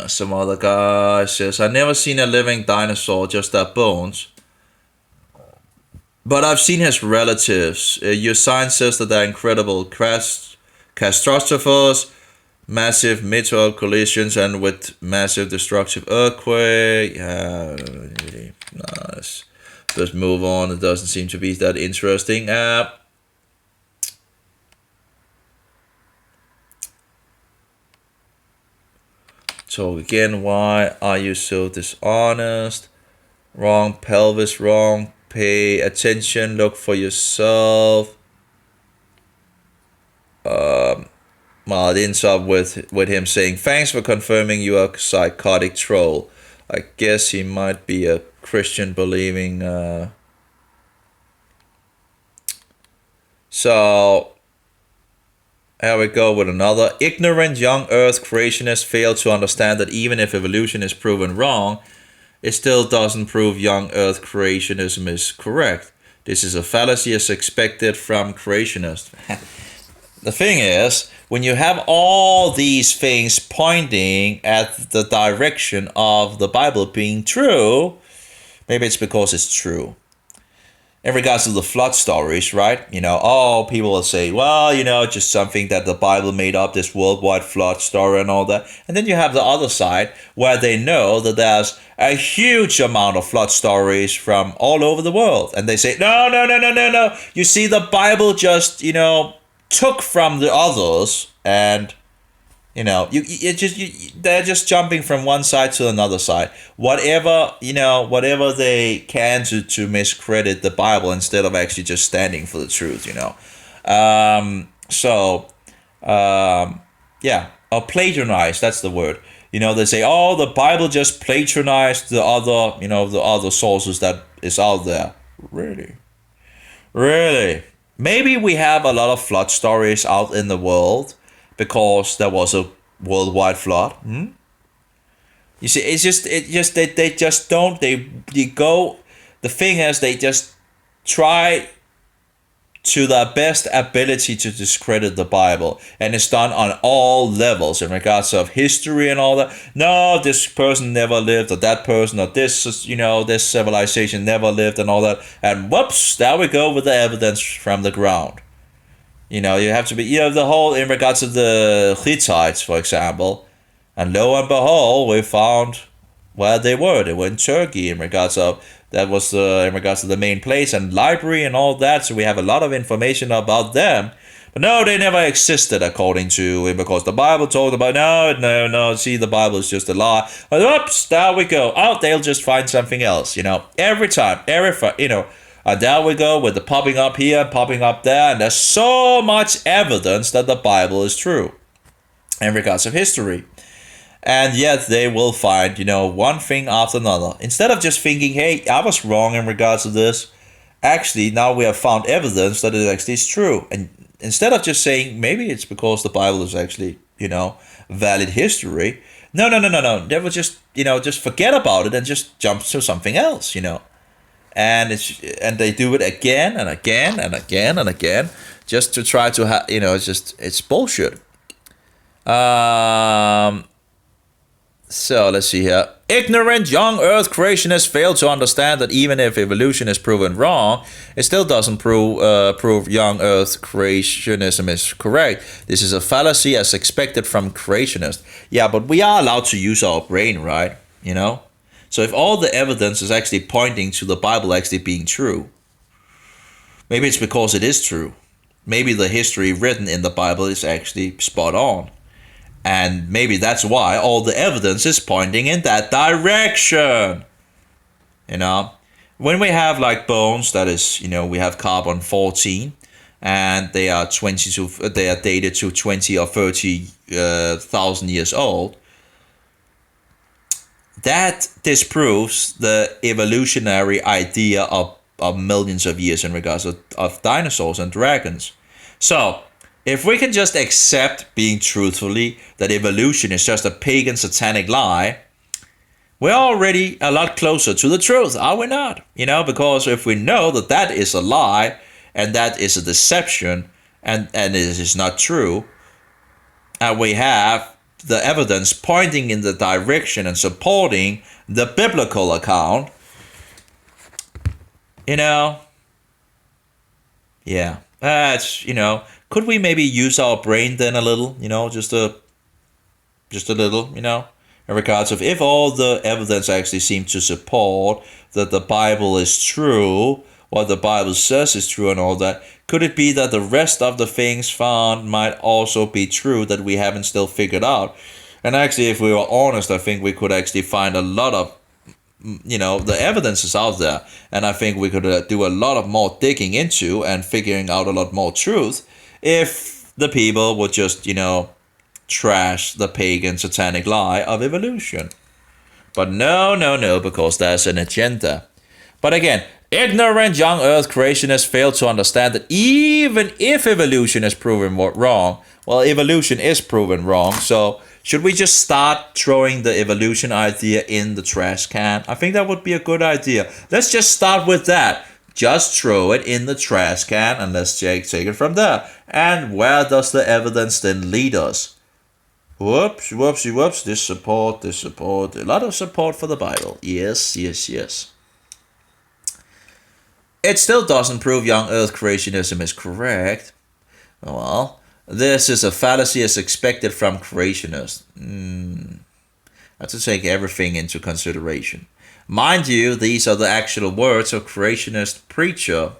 Some other guy says, I never seen a living dinosaur, just their bones. But I've seen his relatives. Your science says that they're incredible catastrophes, massive meteor collisions, and with massive destructive earthquake. Nice. Let's move on. It doesn't seem to be that interesting. So again, why are you so dishonest? Wrong pelvis, wrong. Pay attention, look for yourself. Well, it ends up with him saying, thanks for confirming you are a psychotic troll. I guess he might be a Christian believing. So here we go with another. Ignorant young earth creationists fail to understand that even if evolution is proven wrong, it still doesn't prove young earth creationism is correct. This is a fallacy as expected from creationists. The thing is, when you have all these things pointing at the direction of the Bible being true, maybe it's because it's true. In regards to the flood stories, right? People will say, well, just something that the Bible made up, this worldwide flood story and all that. And then you have the other side where they know that there's a huge amount of flood stories from all over the world. And they say, no. You see, the Bible just, took from the others, and they're just jumping from one side to another side. Whatever they can to miscredit the Bible instead of actually just standing for the truth. Or plagiarize. That's the word. They say, oh, the Bible just plagiarized the other sources that is out there. Really. Maybe we have a lot of flood stories out in the world because there was a worldwide flood. You see, they just try to their best ability to discredit the Bible, and it's done on all levels in regards of history and all that. No, this person never lived, or that person, or this this civilization never lived, and all that. And whoops, there we go with the evidence from the ground. You have to be, the whole in regards to the Hittites, for example, and lo and behold, we found where they were. They were in Turkey in regards of. That was in regards to the main place and library and all that. So we have a lot of information about them. But no, they never existed according to, because the Bible told about, no, see, the Bible is just a lie. But oops, there we go. Oh, they'll just find something else, every time, and there we go with the popping up here, popping up there. And there's so much evidence that the Bible is true in regards of history. And yet they will find, one thing after another. Instead of just thinking, hey, I was wrong in regards to this. Actually, now we have found evidence that it actually is true. And instead of just saying, maybe it's because the Bible is actually, valid history. No. They will just, just forget about it and just jump to something else, And they do it again and again and again and again. Just to try to, it's bullshit. So let's see here. Ignorant young earth creationists fail to understand that even if evolution is proven wrong, it still doesn't prove young earth creationism is correct. This is a fallacy as expected from creationists. Yeah, but we are allowed to use our brain, right? So if all the evidence is actually pointing to the Bible actually being true, maybe it's because it is true. Maybe the history written in the Bible is actually spot on. And maybe that's why all the evidence is pointing in that direction. You know, when we have like bones, that is, we have carbon 14, and they are dated to 20 or 30,000 years old. That disproves the evolutionary idea of millions of years in regards of dinosaurs and dragons. So, if we can just accept, being truthfully, that evolution is just a pagan satanic lie, we're already a lot closer to the truth, are we not? Because if we know that that is a lie, and that is a deception, and it is not true, and we have the evidence pointing in the direction and supporting the biblical account, that's, could we maybe use our brain then a little, just a little, in regards of, if all the evidence actually seems to support that the Bible is true, what the Bible says is true and all that, could it be that the rest of the things found might also be true that we haven't still figured out? And actually, if we were honest, I think we could actually find a lot of, the evidence is out there. And I think we could do a lot of more digging into and figuring out a lot more truth if the people would just, trash the pagan satanic lie of evolution. But no, because there's an agenda. But again, ignorant young earth creationists fail to understand that even if evolution is proven wrong, well, evolution is proven wrong, so should we just start throwing the evolution idea in the trash can? I think that would be a good idea. Let's just start with that. Just throw it in the trash can and let's take it from there. And where does the evidence then lead us? Whoops. This support. A lot of support for the Bible. Yes. It still doesn't prove young earth creationism is correct. Well, this is a fallacy as expected from creationists. Have to take everything into consideration. Mind you, these are the actual words of creationist preacher.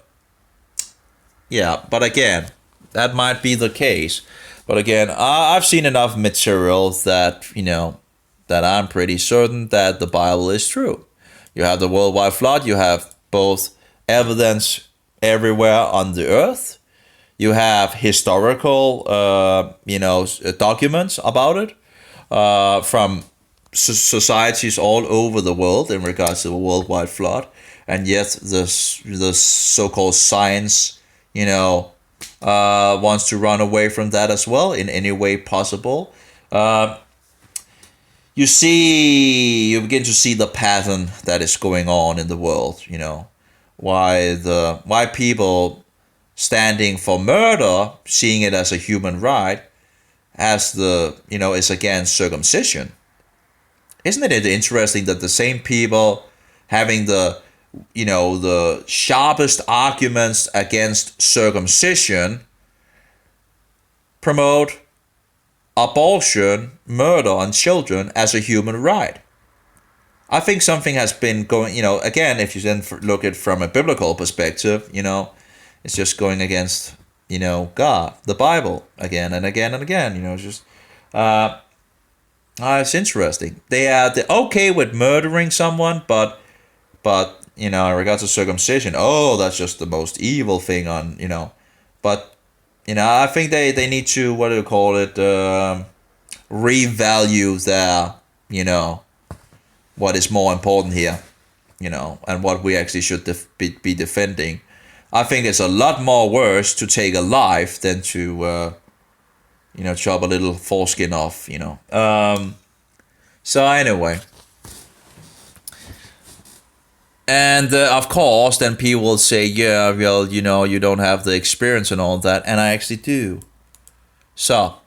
Yeah, but again, that might be the case. But again, I've seen enough material that, that I'm pretty certain that the Bible is true. You have the worldwide flood, you have both evidence everywhere on the earth. You have historical, documents about it from societies all over the world in regards to the worldwide flood. And yet the so-called science, wants to run away from that as well in any way possible. You begin to see the pattern that is going on in the world, why people standing for murder, seeing it as a human right, is against circumcision. Isn't it interesting that the same people having the sharpest arguments against circumcision promote abortion, murder on children as a human right? I think something has been going, again, if you then look at it from a biblical perspective, it's just going against, God, the Bible, again and again and again, it's interesting. They're okay with murdering someone, but in regards to circumcision, that's just the most evil thing on, but, I think they need to, what do you call it, revalue their, what is more important here, and what we actually should be defending. I think it's a lot more worse to take a life than to, chop a little foreskin off, So anyway. And of course, then people will say, yeah, well, you don't have the experience and all that. And I actually do. So,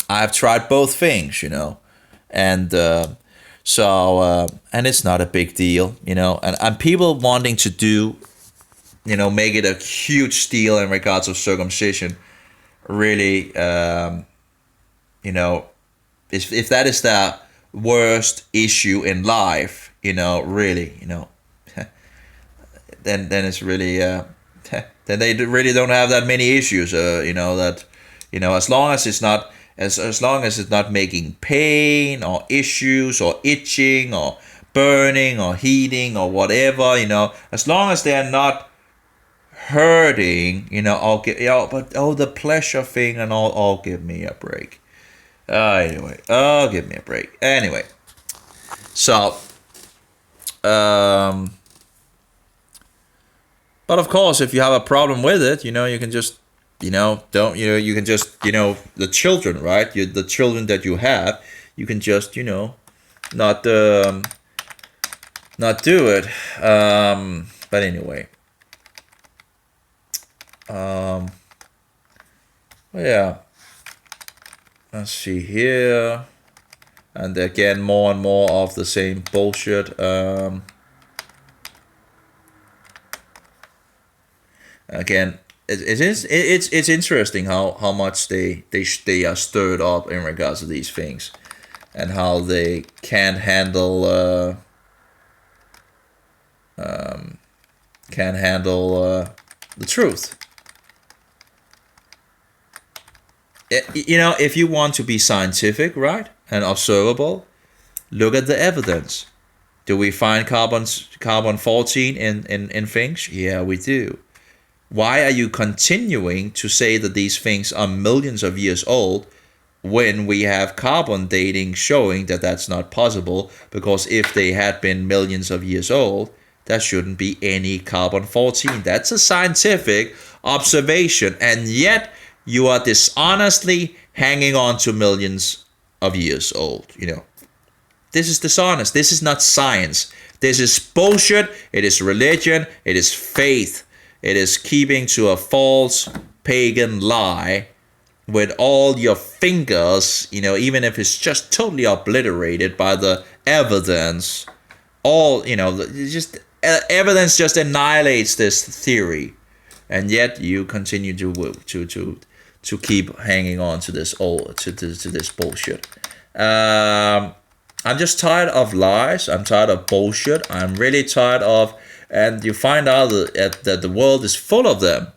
I've tried both things, And and it's not a big deal, And people wanting to do, make it a huge deal in regards of circumcision, really, if that is the worst issue in life, really, then it's really, then they really don't have that many issues, that, as long as it's not as long as it's not making pain or issues or itching or burning or heating or whatever, as long as they're not hurting, I'll get, but the pleasure thing and all, give me a break. Anyway, give me a break. Anyway, so, but of course, if you have a problem with it, you can just, you can just, the children, right? The children that you have, you can just, not do it. But anyway, yeah. Let's see here. And again, more and more of the same bullshit. Again, it's interesting how much they are stirred up in regards to these things, and how they can't handle the truth. If you want to be scientific, right, and observable, look at the evidence. Do we find carbon 14 in things? Yeah, we do. Why are you continuing to say that these things are millions of years old when we have carbon dating showing that that's not possible? Because if they had been millions of years old, there shouldn't be any carbon 14. That's a scientific observation, and yet you are dishonestly hanging on to millions of years old. This is dishonest. This is not science. This is bullshit. It is religion. It is faith. It is keeping to a false pagan lie with all your fingers, even if it's just totally obliterated by the evidence. Just evidence just annihilates this theory, and yet you continue to keep hanging on to this to this bullshit. I'm just tired of lies. I'm tired of bullshit. I'm really tired of, and you find out that the world is full of them.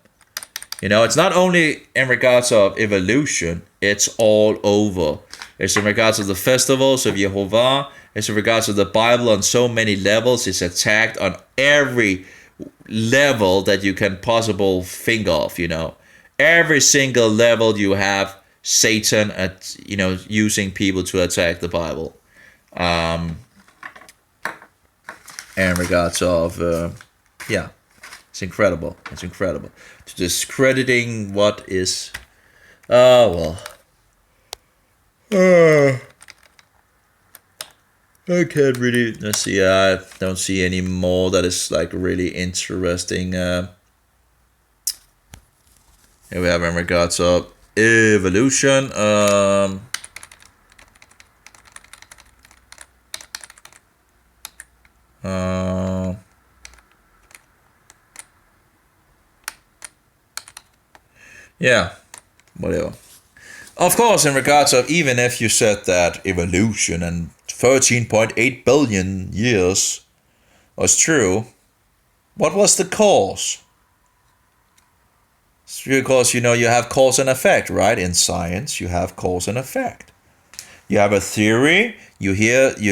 It's not only in regards of evolution, it's all over. It's in regards of the festivals of Jehovah. It's in regards of the Bible on so many levels. It's attacked on every level that you can possibly think of, Every single level you have Satan using people to attack the Bible. In regards of, it's incredible. It's incredible. To discrediting what is, I can't really, let's see, I don't see any more that is like really interesting. Here we have in regards of evolution. Yeah, whatever. Of course, in regards of, even if you said that evolution and 13.8 billion years was true, what was the cause? It's because, you have cause and effect, right? In science, you have cause and effect. You have a theory, you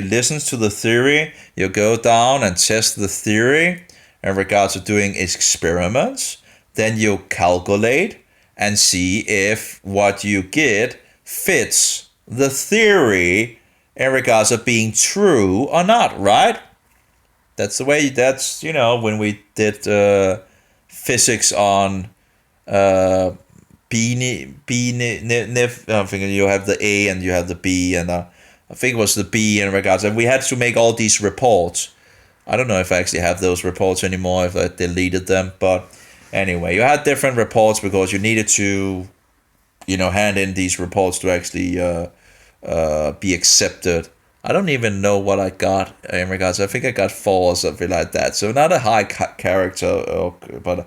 listen to the theory, you go down and test the theory in regards to doing experiments, then you calculate and see if what you get fits the theory in regards of being true or not, right? That's the way, when we did physics on I think you have the A and you have the B, and I think it was the B in regards, and we had to make all these reports. I don't know if I actually have those reports anymore, if I deleted them, but anyway, you had different reports because you needed to, hand in these reports to actually be accepted. I don't even know what I got in regards. I think I got 4 or something like that. So not a high character, but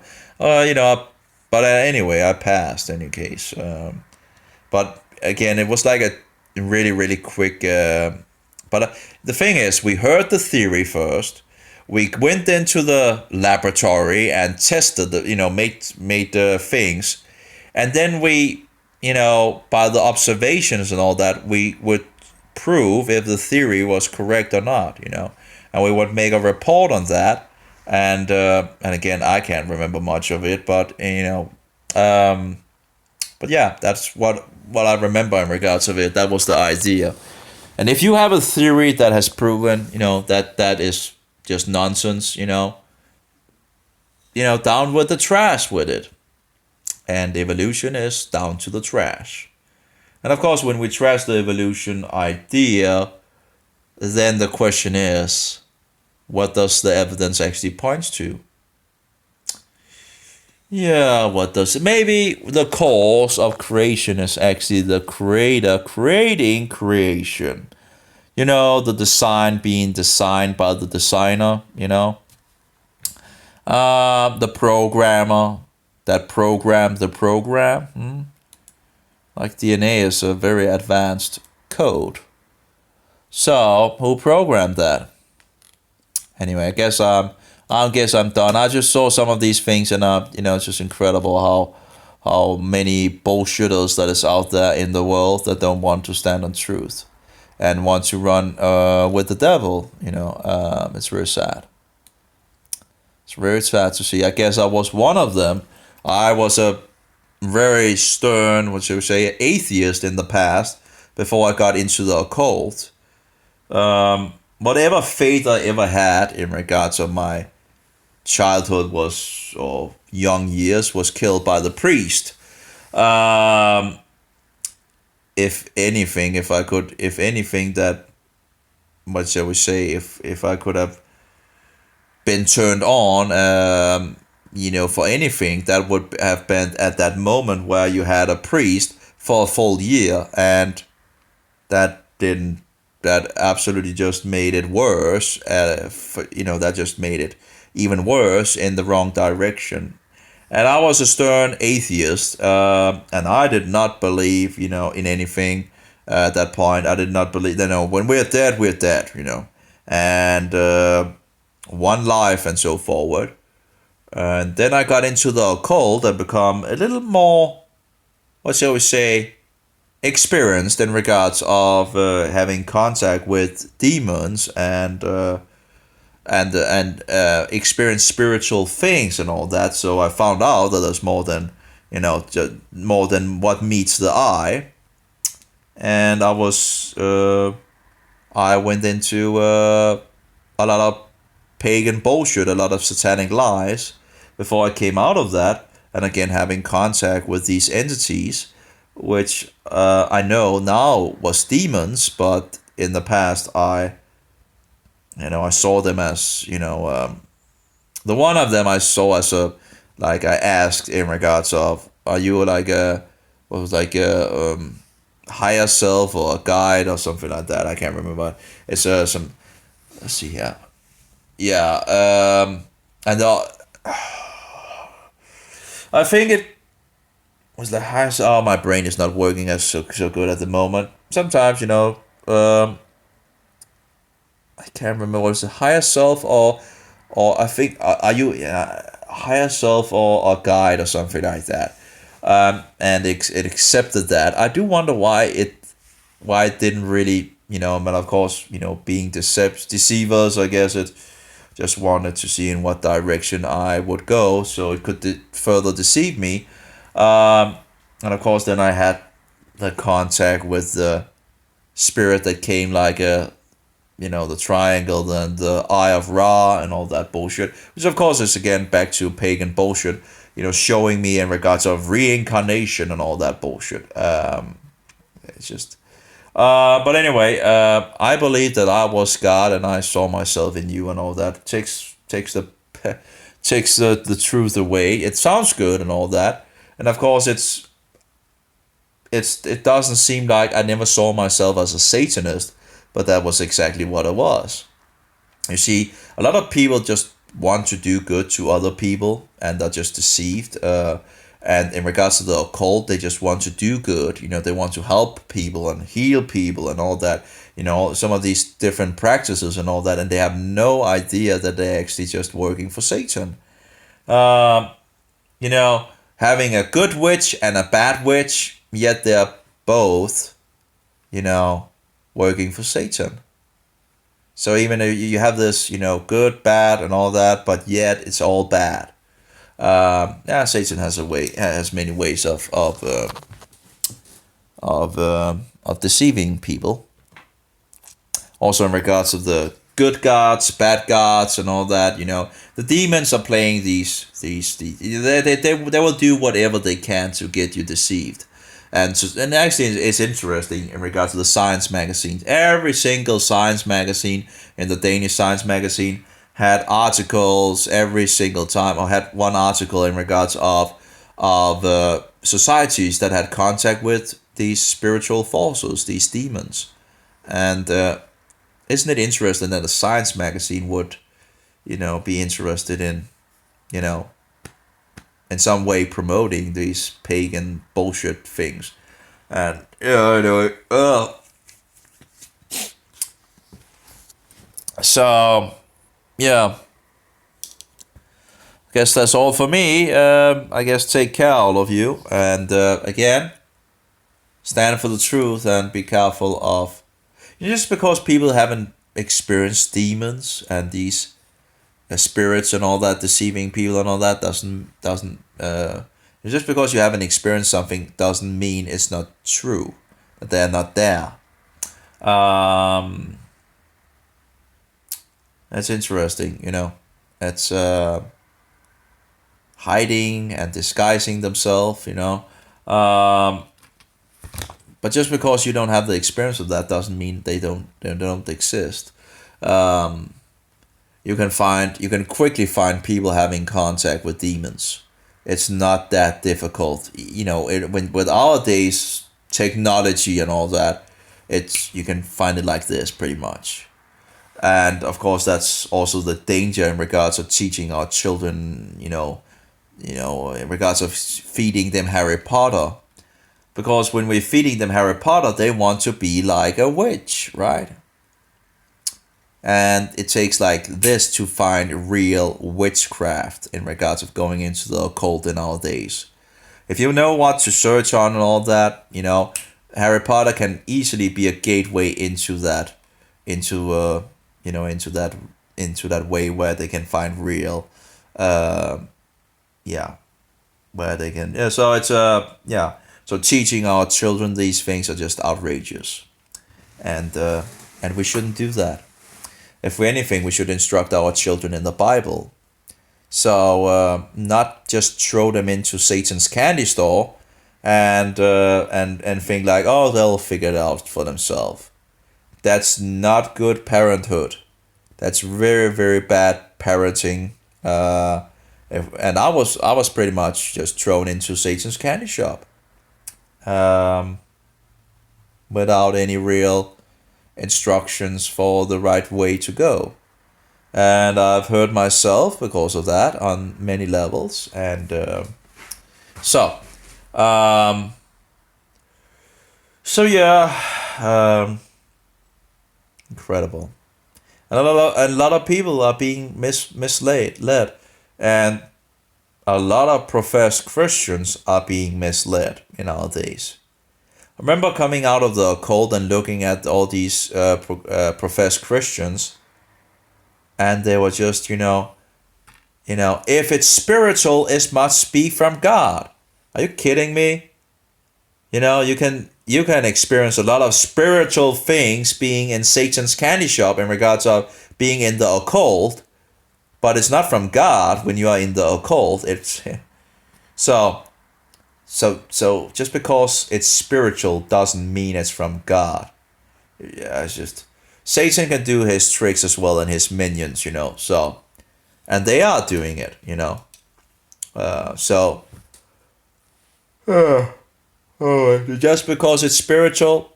but anyway, I passed in any case. But again, it was like a really, really quick. But the thing is, we heard the theory first. We went into the laboratory and tested the, made the things, and then we by the observations and all that, we would prove if the theory was correct or not, and we would make a report on that. And again, I can't remember much of it, but but yeah, that's what I remember in regards of it. That was the idea. And if you have a theory that has proven, that is just nonsense, down with the trash with it. And evolution is down to the trash. And of course, when we trash the evolution idea, then the question is, what does the evidence actually point to? Yeah, what does it? Maybe the cause of creation is actually the creator creating creation. The design being designed by the designer, the programmer that programmed the program. Like DNA is a very advanced code. So who programmed that? Anyway, I guess I'm done. I just saw some of these things, and it's just incredible how many bullshitters that is out there in the world that don't want to stand on truth and want to run with the devil. It's very sad. It's very sad to see. I guess I was one of them. I was a very stern, what should we say, atheist in the past before I got into the occult. Whatever faith I ever had in regards of my childhood or young years was killed by the priest. If anything, that, what shall we say, if I could have been turned on, for anything, that would have been at that moment where you had a priest for a full year, and that absolutely just made it worse. That just made it even worse in the wrong direction. And I was a stern atheist, and I did not believe, in anything at that point. I did not believe, when we're dead, and one life and so forward. And then I got into the occult and become a little more, what shall we say, experienced in regards of having contact with demons and experience spiritual things and all that. So I found out that there's more than more than what meets the eye. And I went into a lot of pagan bullshit, a lot of satanic lies before I came out of that. And again, having contact with these entities, which I know now was demons, but in the past I saw them as, the one of them I saw as I asked in regards of, are you like a higher self or a guide or something like that? I can't remember. It's some, let's see here. Yeah, and I think it was the highest. Oh, my brain is not working as so good at the moment. Sometimes, I can't remember what was the higher self or I think are you higher self or a guide or something like that. And it accepted that. I do wonder why it didn't really, but of course, being deceivers, I guess it just wanted to see in what direction I would go, so it could further deceive me. And of course, then I had the contact with the spirit that came like the triangle, then the Eye of Ra and all that bullshit, which of course is again back to pagan bullshit, showing me in regards of reincarnation and all that bullshit. It's just, but anyway, I believe that I was God and I saw myself in you and all that. Takes the truth away. It sounds good and all that, and of course it doesn't seem like I never saw myself as a Satanist, but that was exactly what it was. You see, a lot of people just want to do good to other people and are just deceived. And in regards to the occult, they just want to do good. They want to help people and heal people and all that. Some of these different practices and all that, and they have no idea that they're actually just working for Satan. Having a good witch and a bad witch, yet they're both, working for Satan. So even though you have this, good, bad, and all that, but yet it's all bad. Satan has many ways of deceiving people. Also in regards of the good gods, bad gods, and all that, the demons are playing these they will do whatever they can to get you deceived. And actually, it's interesting in regards to the science magazines. Every single science magazine in the Danish science magazine had articles every single time, or had one article in regards of societies that had contact with these spiritual forces, these demons. And isn't it interesting that a science magazine would, be interested in, in some way promoting these pagan bullshit things? And so yeah, I guess that's all for me. I guess take care, all of you, and again, stand for the truth and be careful of, just because people haven't experienced demons and these spirits and all that, deceiving people and all that, doesn't just because you haven't experienced something doesn't mean it's not true, that they're not there. That's interesting, It's hiding and disguising themselves, but just because you don't have the experience of that doesn't mean they don't exist. You can quickly find people having contact with demons. It's not that difficult, with our days technology and all that. You can find it like this pretty much. And of course, that's also the danger in regards of teaching our children, in regards of feeding them Harry Potter. Because when we're feeding them Harry Potter, they want to be like a witch, right? And it takes like this to find real witchcraft in regards of going into the occult in our days. If you know what to search on and all that, Harry Potter can easily be a gateway into that, into that way where they can find real, where they can, so it's so teaching our children these things are just outrageous, and we shouldn't do that. If for anything, we should instruct our children in the Bible. So not just throw them into Satan's candy store and think like, oh, they'll figure it out for themselves. That's not good parenthood. That's very, very bad parenting. And I was pretty much just thrown into Satan's candy shop, without any real instructions for the right way to go. And I've hurt myself because of that on many levels. And so yeah, incredible. And a lot of people are being misled, and a lot of professed Christians are being misled in our days. I remember coming out of the occult and looking at all these professed Christians, and they were just, if it's spiritual, it must be from God. Are you kidding me? You can experience a lot of spiritual things being in Satan's candy shop in regards of being in the occult, but it's not from God when you are in the occult. It's so just because it's spiritual doesn't mean it's from God. Yeah, it's just Satan can do his tricks as well, and his minions, So, and they are doing it, just because it's spiritual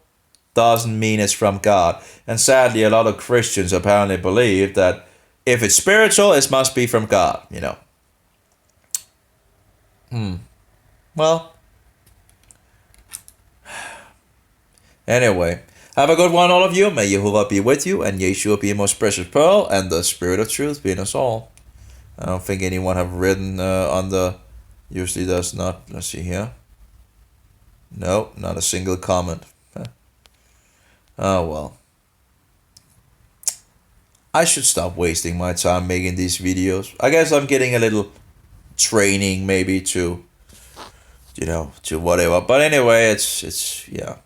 doesn't mean it's from God. And sadly, a lot of Christians apparently believe that if it's spiritual, it must be from God, Well, anyway, have a good one, all of you. May Jehovah be with you, and Yeshua be your most precious pearl, and the Spirit of truth be in us all. I don't think anyone have written on the, usually does not, let's see here. No, not a single comment. Oh well. I should stop wasting my time making these videos. I guess I'm getting a little training maybe to, to whatever. But anyway, it's yeah,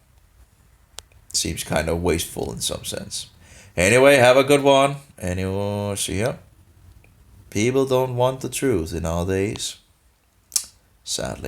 seems kind of wasteful in some sense. Anyway, have a good one. Anyway, see ya. People don't want the truth in our days, sadly.